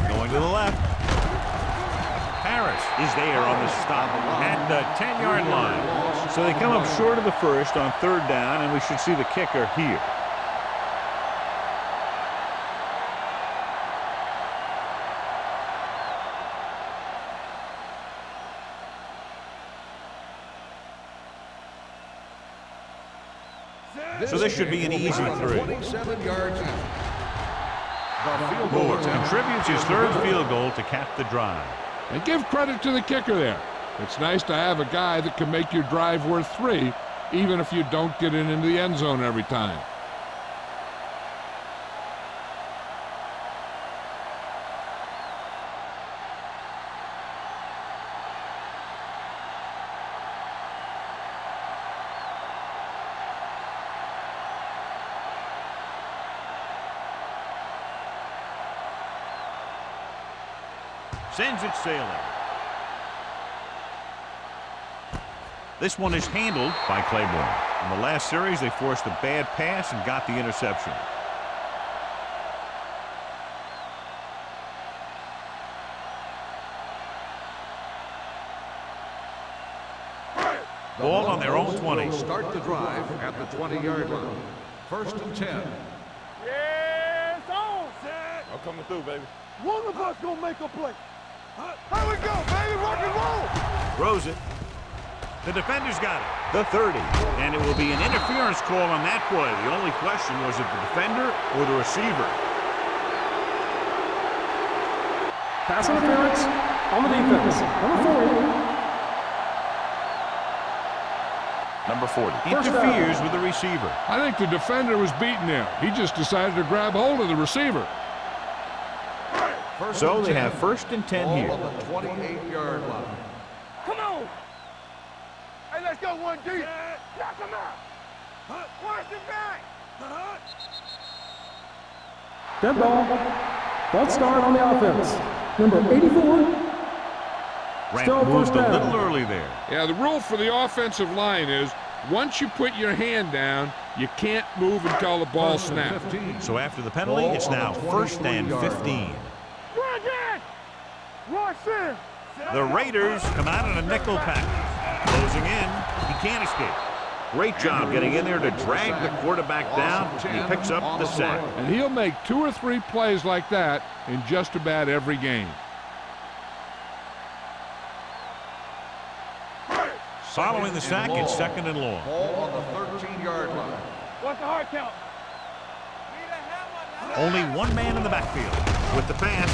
Going to the left. Harris is there on the stop at the 10-yard line. So they come up short of the first on third down, and we should see the kicker here. So this should be an easy 3. 27 yards out. Moore contributes his third field goal to cap the drive. And give credit to the kicker there. It's nice to have a guy that can make your drive worth 3, even if you don't get it into the end zone every time. Sends it sailing. This one is handled by Claiborne. In the last series, they forced a bad pass and got the interception. Ball on their own 20. Start the drive at the 20-yard line. 1st and 10. Yes, on. I'm coming through, baby. One of us gonna make a play. Here we go, baby. Rock and roll. Throws it. The defender's got it. The 30. And it will be an interference call on that play. The only question was it the defender or the receiver. Pass interference on the defense. Number 40. Interferes with the receiver. I think the defender was beaten there. He just decided to grab hold of the receiver. So they have 1st and 10 here. Ball on the 28-yard line. Come on. Hey, let's go 1D. Knock him out. Watch the back. Dead ball. False start on the offense. Number 84. Grant moved a little early there. Yeah, the rule for the offensive line is once you put your hand down, you can't move until the ball snaps. So after the penalty, it's now 1st and 15. The Raiders come out in a nickel package. Closing in, he can't escape. Great job getting in there to drag the quarterback down, and he picks up the sack. And he'll make 2 or 3 plays like that in just about every game. Following the sack, it's 2nd and long. Ball on the 13-yard line. What's the hard count? Only one man in the backfield. With the pass,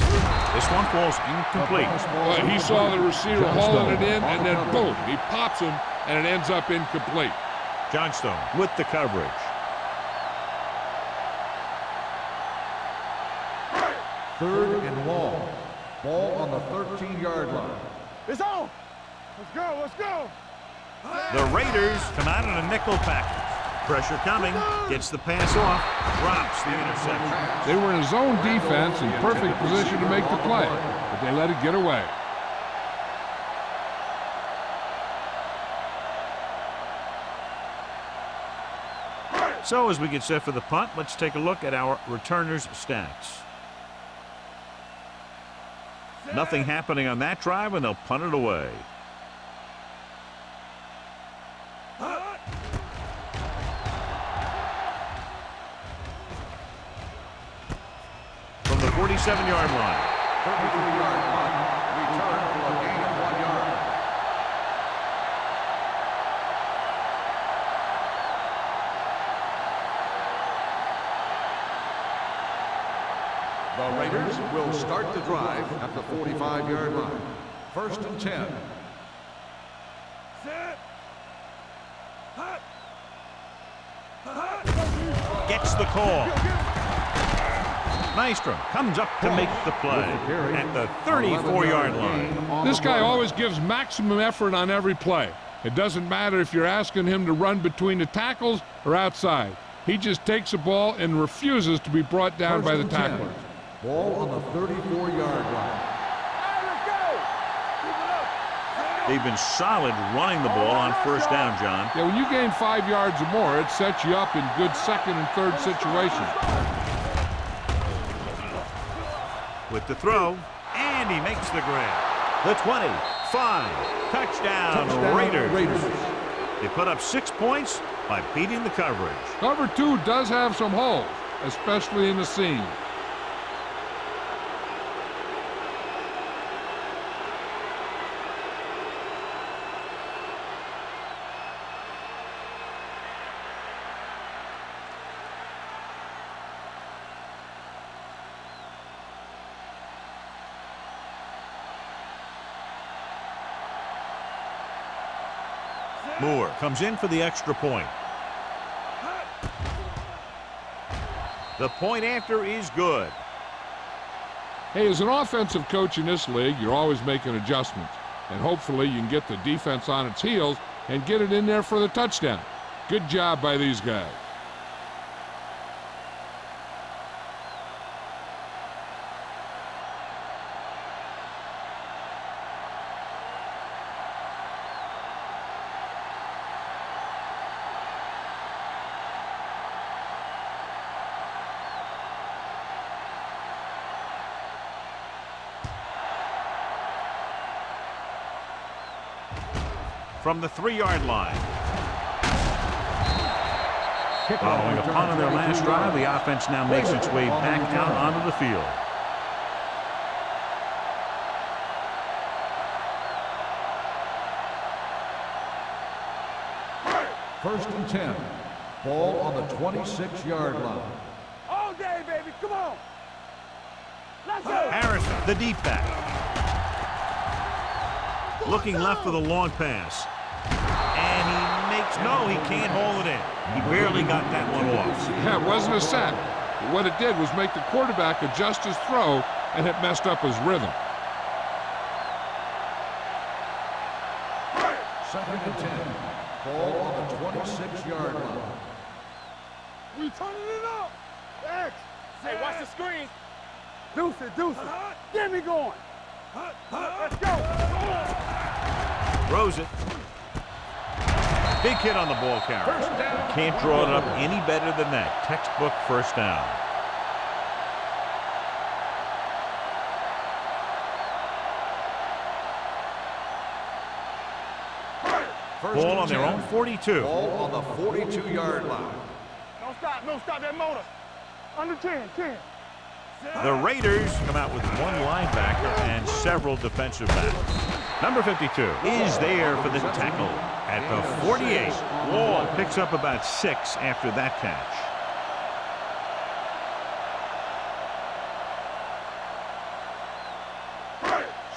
this one falls incomplete. Well, he saw the receiver hauling it in, and then boom, he pops him, and it ends up incomplete. Johnstone with the coverage. Third and long. Ball on the 13-yard line. It's on. Let's go. Let's go. The Raiders come out in a nickel package. Pressure coming, gets the pass off, drops the interception. They were in a zone defense in perfect position to make the play, but they let it get away. So as we get set for the punt, let's take a look at our returners' stats. Nothing happening on that drive, and they'll punt it away. From the 47-yard line. 33-yard punt. Return for a gain of 1 yard. The Raiders will start the drive at the 45-yard line. 1st and 10. That's the call. Nystrom comes up to make the play at the 34-yard line. This guy always gives maximum effort on every play. It doesn't matter if you're asking him to run between the tackles or outside. He just takes the ball and refuses to be brought down by the tacklers. Ball on the 34-yard line. They've been solid running the ball on first down, John. Yeah, when you gain 5 yards or more, it sets you up in good second and third situations. With the throw, and he makes the grab. The 25. Touchdown, Raiders. They put up 6 points by beating the coverage. Cover 2 does have some holes, especially in the seam. Moore comes in for the extra point. The point after is good. Hey, as an offensive coach in this league, you're always making adjustments. And hopefully you can get the defense on its heels and get it in there for the touchdown. Good job by these guys. From the 3-yard line. Following a punt on their last drive, the offense now makes its way back out onto the field. First and 10. Ball on the 26-yard line. All day, baby. Come on. Let's go. Harrison, the deep back. Looking left for the long pass. And he makes, no, he can't hold it in. He barely got that one off. Yeah, it wasn't a sack. But what it did was make the quarterback adjust his throw, and it messed up his rhythm. Second and 10. Ball on the 26-yard line. We turning it up. X. Hey, watch the screen. Deuce it. Get me going. Let's go. Throws it. Big hit on the ball carrier. Can't draw it up any better than that. Textbook first down. Ball on their own 42. Ball on the 42-yard line. Don't stop that motor. Under 10. The Raiders come out with one linebacker and several defensive backs. Number 52 is there for the tackle at the 48. Wall picks up about 6 after that catch.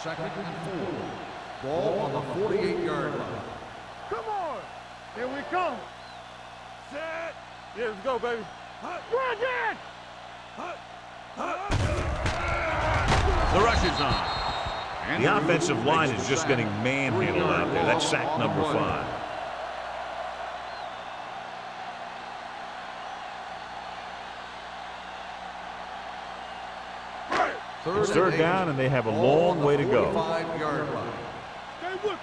Second and 4. Ball on the 48-yard line. Come on. Here we come. Set. Yeah, let's go, baby. Run again. The rush is on. The offensive line is just getting manhandled out there. That's sack number 5. It's third down, and they have a long way to go. 45-yard line. Hey, look.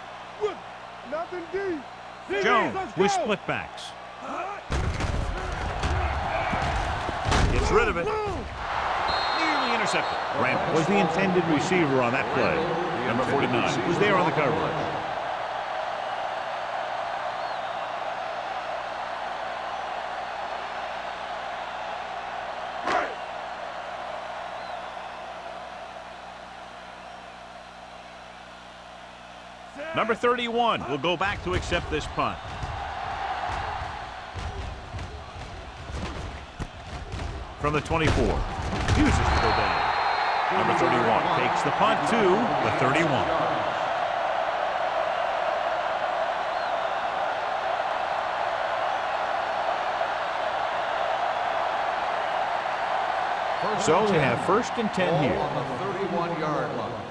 Nothing deep. Jones with split backs. Gets rid of it. Nearly intercepted. Grant was the intended receiver on that play. Number 49 was there on the coverage. Number 31 will go back to accept this punt. From the 24, uses to go down. Number 31 takes the punt to the 31. So they have 1st and 10 here. On the 31-yard line.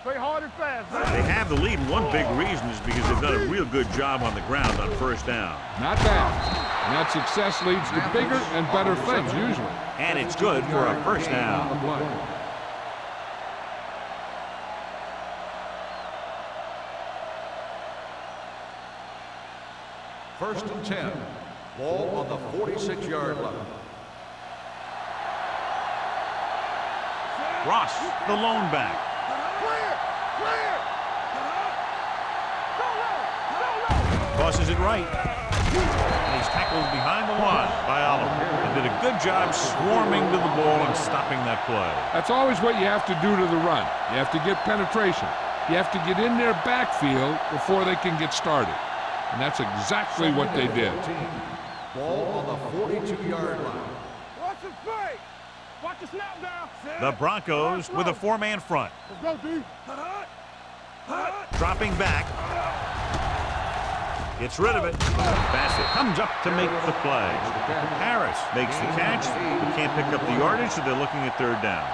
Play hard and fast. They have the lead, and one big reason is because they've done a real good job on the ground on 1st down. Not bad. And that success leads to bigger and better things, usually. And it's good for a 1st down. First and 10. Ball on the 46-yard line. Ross, the lone back. Clear! Clear! Tosses it right. And he's tackled behind the line by Oliver. And did a good job swarming to the ball and stopping that play. That's always what you have to do to the run. You have to get penetration. You have to get in their backfield before they can get started. And that's exactly what they did. Ball on the 42-yard line. Watch the fake! Watch the snap down! The Broncos with a 4-man front. Let's go, D. Dropping back. Gets rid of it. Bassett comes up to make the play. Harris makes the catch. He can't pick up the yardage, so they're looking at 3rd down.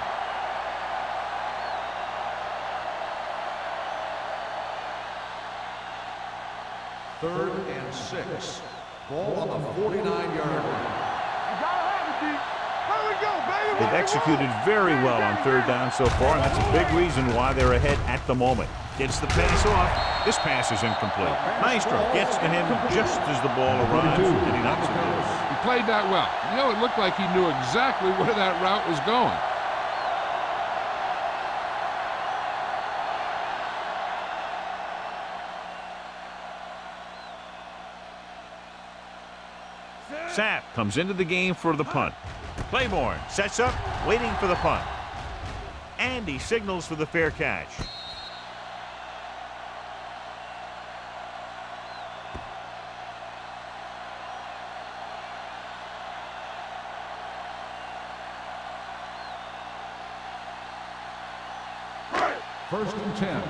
Third and 6. Ball on the 49-yard line. You gotta have it, D. Here we go, baby. They've executed very well on 3rd down so far, and that's a big reason why they're ahead at the moment. Gets the pass off. This pass is incomplete. Maestro gets to him just as the ball arrives, and he knocks it loose. He played that well. You know, it looked like he knew exactly where that route was going. Sapp comes into the game for the punt. Claiborne sets up, waiting for the punt. And he signals for the fair catch. First and 10.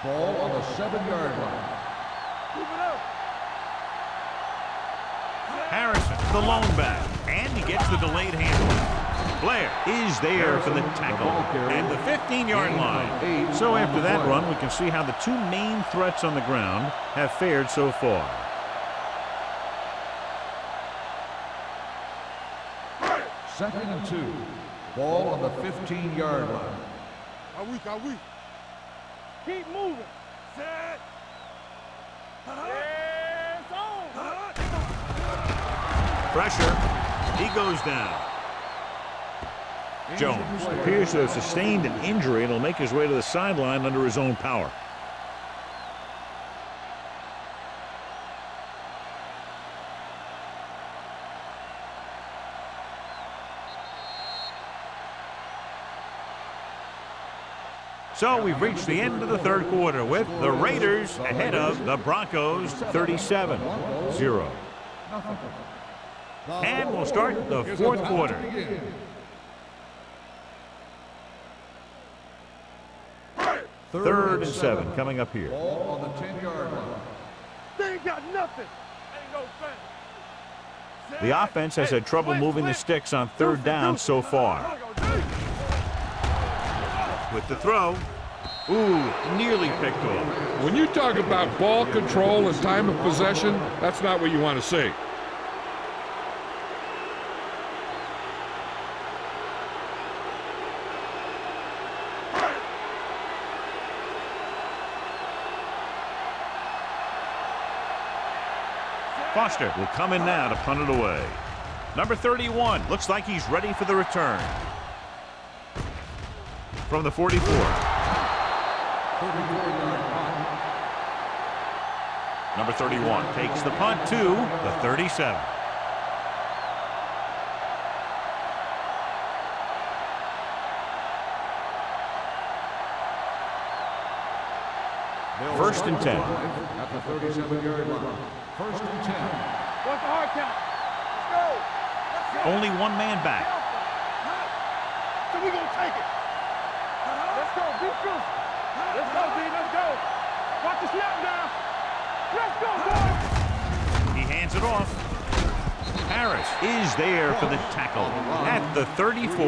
Ball on the 7-yard line. Keep it up. Harrison, the lone back, and he gets the delayed handling. Blair is there for the tackle and the 15-yard line. So after that run, we can see how the 2 main threats on the ground have fared so far. Second and 2. Ball on the 15-yard line. Are we? Keep moving. Set. Yes, on. Pressure. He goes down. Jones appears to have sustained an injury and will make his way to the sideline under his own power. So we've reached the end of the 3rd quarter with the Raiders ahead of the Broncos 37-0. And we'll start the 4th quarter. Third and 7 coming up here. Ball on the 10-yard line. They ain't got nothing. Ain't no thing. The offense has had trouble moving the sticks on 3rd down so far. With the throw. Ooh, nearly picked off. When you talk about ball control and time of possession, that's not what you want to see. Foster will come in now to punt it away. Number 31 looks like he's ready for the return. From the 44. 34-yard punt. Number 31 takes the punt to the 37. First and 10. At the 37-yard line. First and 10. What's the hard count? Let's go. Let's go. Only one man back. So we gonna take it. Let's go. Be true. Let's go, D. Let's go. Watch the snap down. Let's go, boys. He hands it off. Harris is there for the tackle at the 34.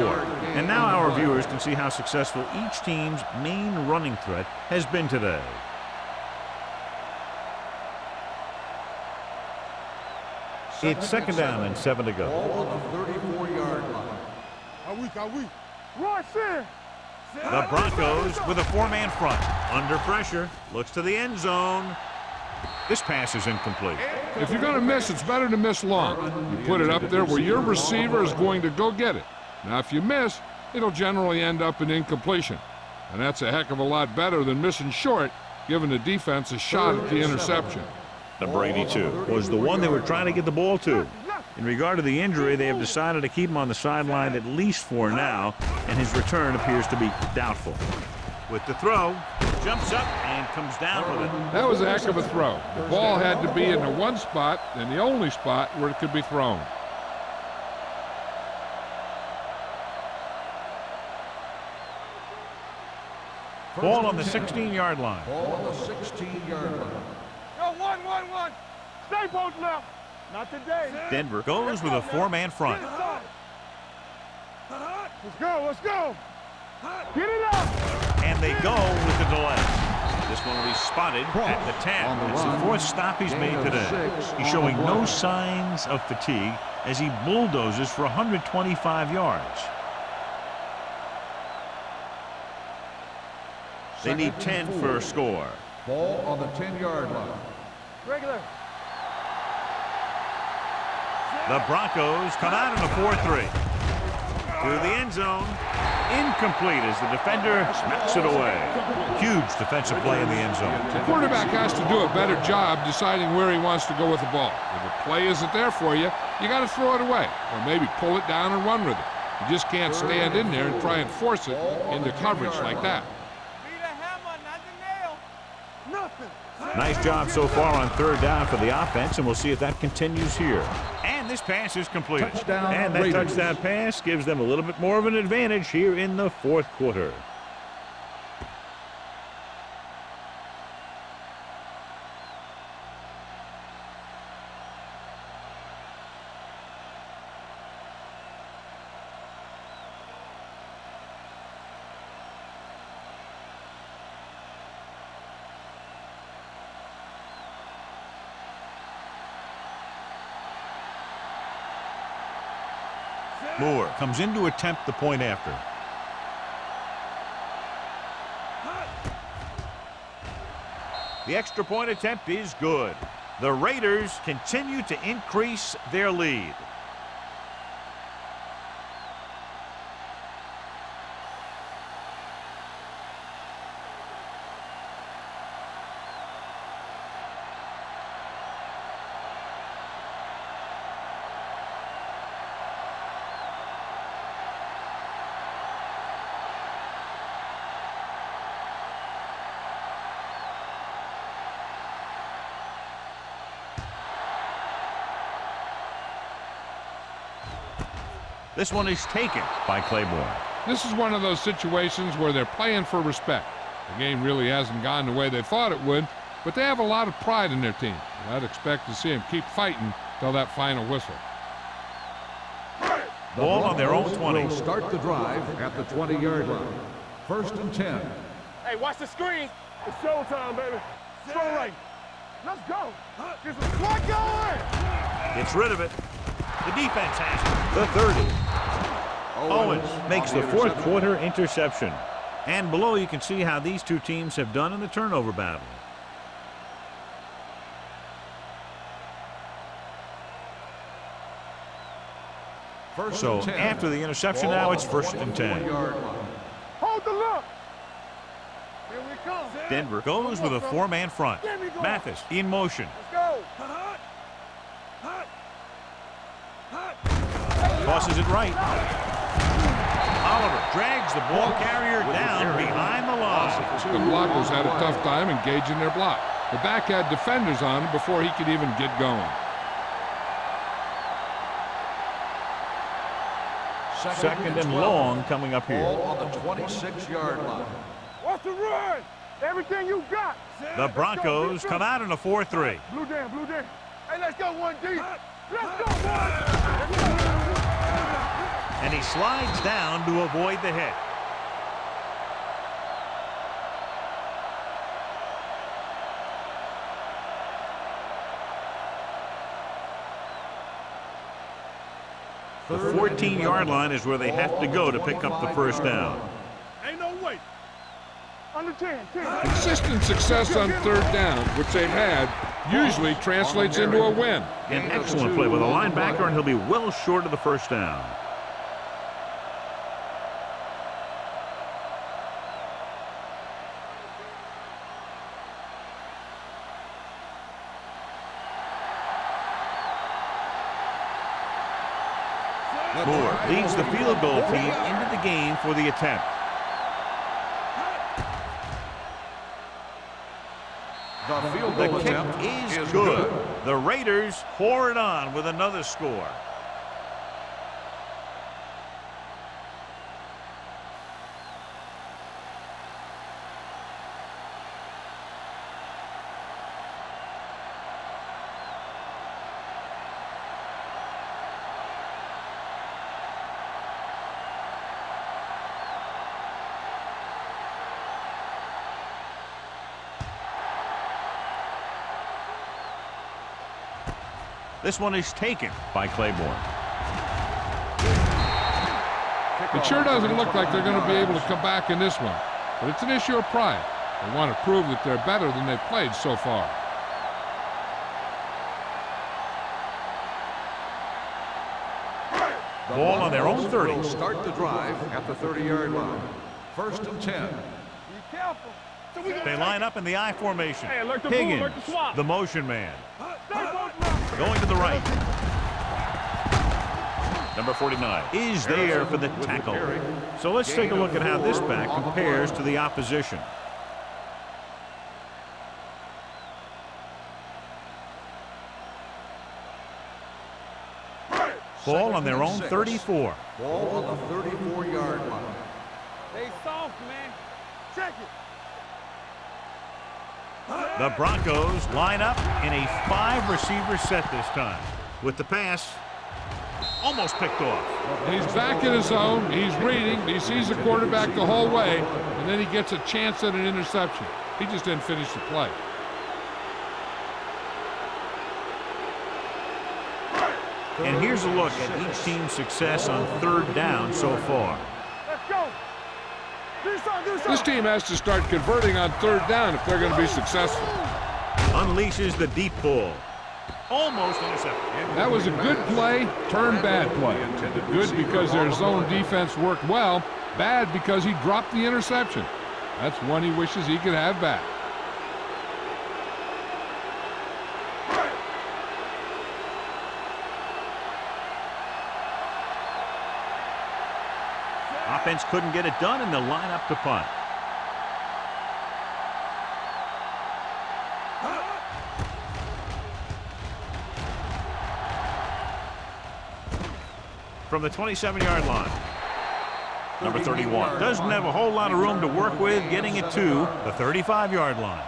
And now our viewers can see how successful each team's main running threat has been today. It's second down and 7 to go. Ball on the 34-yard line. Are we? Rush in. The Broncos with a 4-man front. Under pressure. Looks to the end zone. This pass is incomplete. If you're going to miss, it's better to miss long. You put it up there where your receiver is going to go get it. Now, if you miss, it'll generally end up in incompletion. And that's a heck of a lot better than missing short, giving the defense a shot at the interception. Number 82 was the one they were trying to get the ball to. In regard to the injury, they have decided to keep him on the sideline at least for now, and his return appears to be doubtful. With the throw, jumps up and comes down with it. That was a heck of a throw. The ball had to be in the one spot and the only spot where it could be thrown. Ball on the 16-yard line. Ball on the 16-yard line. Go, one. Stay post left. Not today. Denver goes with a 4-man front. Let's go. Get it up. And they go with the delay. This one will be spotted at the 10. It's the 4th stop he's made today. He's showing no signs of fatigue as he bulldozes for 125 yards. They need 10 for a score. Ball on the 10-yard line. Regular. The Broncos come out in a 4-3. To the end zone. Incomplete as the defender smacks it away. Huge defensive play in the end zone. The quarterback has to do a better job deciding where he wants to go with the ball. If a play isn't there for you, you got to throw it away or maybe pull it down and run with it. You just can't stand in there and try and force it into coverage like that. Nice job so far on 3rd down for the offense, and we'll see if that continues here. And this pass is completed. Touchdown, and that Raiders. touchdown pass gives them a little bit more of an advantage here in the 4th quarter. Moore comes in to attempt the point after. The extra point attempt is good. The Raiders continue to increase their lead. This one is taken by Claiborne. This is one of those situations where they're playing for respect. The game really hasn't gone the way they thought it would, but they have a lot of pride in their team. And I'd expect to see them keep fighting till that final whistle. Ball on their own 20. Will start the drive at the 20-yard line. 1st and 10. Hey, watch the screen. It's showtime, baby. Throw right. Let's go. Get some swat going. Gets rid of it. The defense has it. The 30. Owens makes the 4th quarter interception. And below you can see how these two teams have done in the turnover battle. So after the interception now it's 1st and 10. Hold the look. Here we come. Denver goes with a 4-man front. Mathis in motion. Let's go. Tosses it right. Oliver drags the ball carrier down behind the line. The blockers had a tough time engaging their block. The back had defenders on him before he could even get going. Second and long coming up here. Ball on the 26-yard line. Watch the run. Everything you got. The Broncos come out in a 4-3. Blue down. Hey, let's go 1D. Let's go, boys. And he slides down to avoid the hit. The 14-yard line is where they have to go to pick up the first down. Ain't no way. Under 10. Consistent success on third down, which they've had, usually translates into a win. An excellent play with a linebacker, and he'll be well short of the first down. Moore leads the field goal team into the game for the attempt. The kick is good. The Raiders pour it on with another score. This one is taken by Claiborne. It sure doesn't look like they're going to be able to come back in this one, but it's an issue of pride. They want to prove that they're better than they've played so far. Ball on their own 30. Will start the drive at the 30-yard line. First and 10. Be careful. They line up in the I formation. Hey, alert the boom, Higgins, alert the swap. the motion man. Going to the right. Number 49 is there for the tackle. So let's take a look at how this back compares to the opposition. Ball on their own 34. Ball on the 34-yard line. They soft, man. Check it. The Broncos line up in a 5-receiver set this time. With the pass almost picked off. He's back in his zone. He's reading. He sees the quarterback the whole way, and then he gets a chance at an interception. He just didn't finish the play. And here's a look at each team's success on third down so far. Let's go. Do something. This team has to start converting on third down if they're going to be successful. Unleashes the deep ball. Almost intercepted. That was a good play, turned bad play. Good because their zone defense worked well. Bad because he dropped the interception. That's one he wishes he could have back. Offense couldn't get it done, and they'll line up to punt. From the 27-yard line. Number 31 doesn't have a whole lot of room to work with, getting it to the 35-yard line.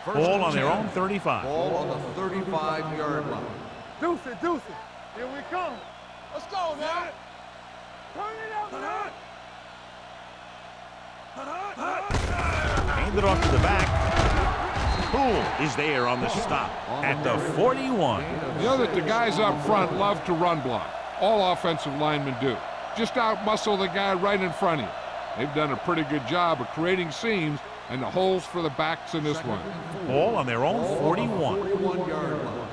Ball on their own 35. Ball on the 35-yard line. Deuce it. Here we come. Let's go, man. Turn it out, man. Hand it off to the back. Poole is there on the stop at the 41. You know that the guys up front love to run block. All offensive linemen do. Just out-muscle the guy right in front of you. They've done a pretty good job of creating seams and the holes for the backs in this one. Ball on their own 41. 41-yard line.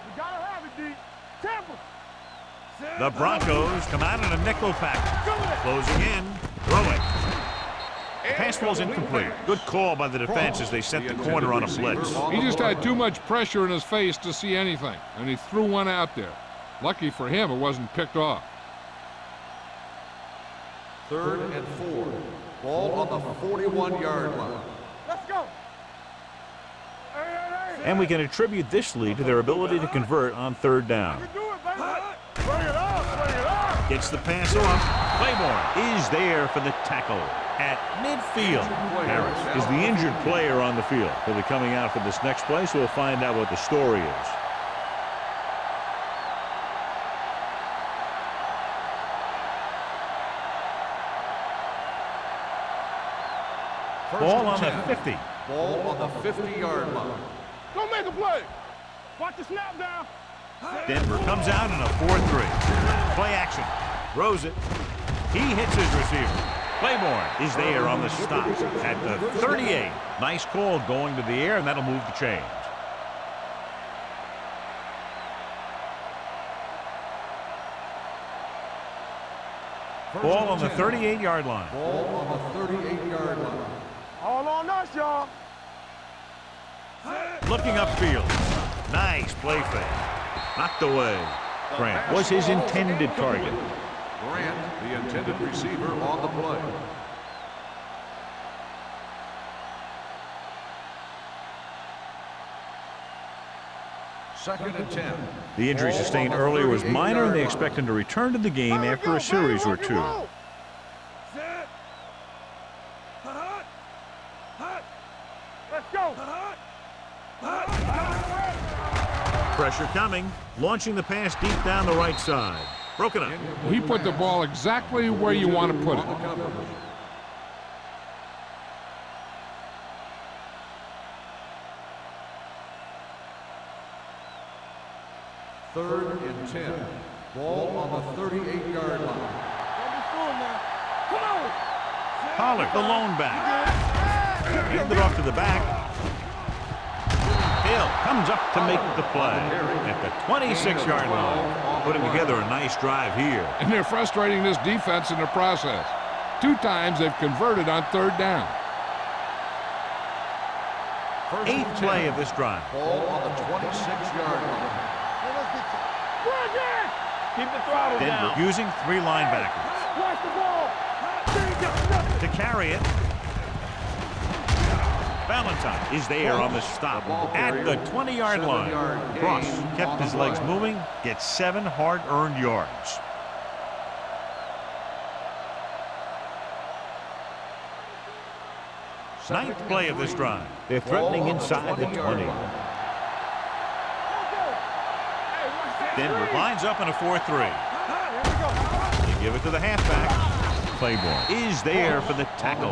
We gotta have it, D. Tampa. The Broncos come out in a nickel package. Closing in, throwing. The pass ball's incomplete. Good call by the defense as they sent the corner on a blitz. He just had too much pressure in his face to see anything, and he threw one out there. Lucky for him, it wasn't picked off. 3rd and 4. Ball on the 41-yard line. Let's go. And we can attribute this lead to their ability to convert on third down. Do it, baby. Bring it up. Gets the pass off. Claiborne is there for the tackle at midfield. Harris is the injured player on the field. He'll be coming out for this next play, so we'll find out what the story is. Ball on the 50. Ball on the 50-yard line. Go make a play. Watch the snap down. Denver comes out in a 4-3. Play action. Throws it. He hits his receiver. Claiborne is there on the stop at the 38. Nice call going to the air, and that'll move the chains. Ball on the 38-yard line. Ball on the 38-yard line. All on us, y'all. Looking upfield. Nice play fake. Knocked away. Grant was his intended target. Grant, the intended receiver, on the play. Second and 10. The injury sustained earlier was minor, and they expect him to return to the game after a series or two. Let's go. Pressure coming. Launching the pass deep down the right side. Broken up. He put the ball exactly where you want to put it. Third and 10. Ball on the 38-yard line. Come on. Pollard, the lone back. Handed off to the back. Hill comes up to make the play at the 26-yard line. Putting together a nice drive here. And they're frustrating this defense in the process. 2 times they've converted on 3rd down. Eighth play of this drive. Ball on the 26-yard line. Keep the throttle Denver down. using 3 linebackers Watch the ball. to carry it. Valentine is there on the stop at the 20-yard line. Cross kept his legs moving, gets 7 hard-earned yards. Ninth play of this drive. They're threatening inside the 20. Denver lines up in a 4-3. They give it to the halfback. Claiborne is there for the tackle.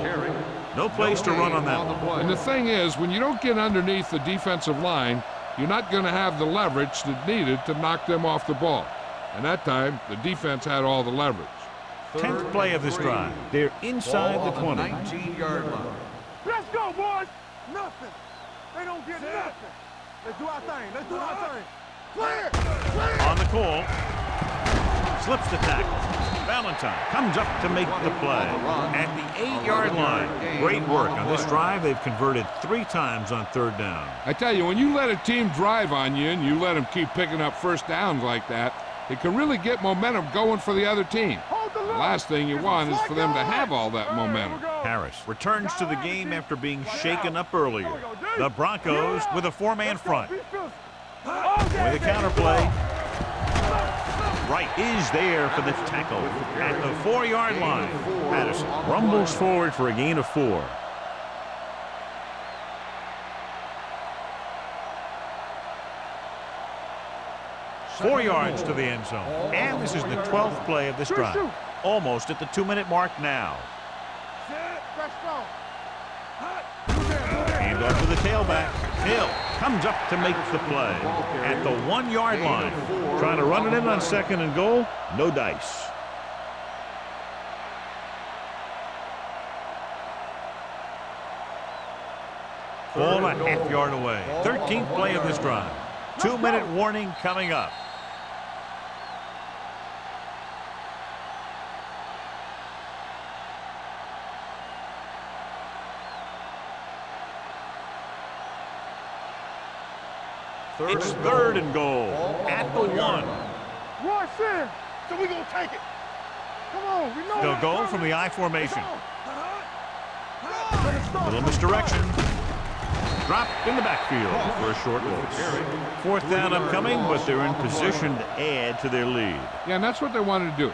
No place to run on that one. And the thing is, when you don't get underneath the defensive line, you're not going to have the leverage that's needed to knock them off the ball. And that time, the defense had all the leverage. 10th play of this drive. They're inside the 20. 19-yard line. Let's go, boys. Nothing. They don't get nothing. Let's do our thing. Let's do our thing. Clear. Clear. On the call. Slips the tackle. Valentine comes up to make the play at the 8-yard line. Great work on this drive. They've converted 3 times on 3rd down. I tell you, when you let a team drive on you and you let them keep picking up first downs like that, it can really get momentum going for the other team. The last thing you want is for them to have all that momentum. Harris returns to the game after being shaken up earlier. The Broncos with a 4-man front. With a counterplay. Wright is there for the tackle at the 4-yard line. Patterson rumbles forward for a gain of 4. Four yards to the end zone. And this is the 12th play of this drive. Almost at the 2-minute mark now. Hand off to the tailback. Hill comes up to make the play at the 1-yard line. Trying to run it in on 2nd and goal. No dice. Ball a half-yard away. 13th play of this drive. 2-minute warning coming up. It's 3rd and goal at the 1. Rush in, so we gonna take it. Come on, we know. They'll go from the I formation. Little misdirection. Dropped in the backfield for a short loss. 4th down upcoming, but they're in position to add to their lead. Yeah, and that's what they wanted to do.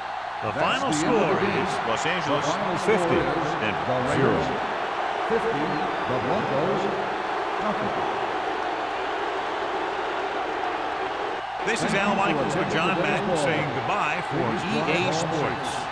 The final score is Los Angeles 50 and 0. 50, the Broncos, nothing. This is Al Michaels with John Madden saying goodbye for EA Sports.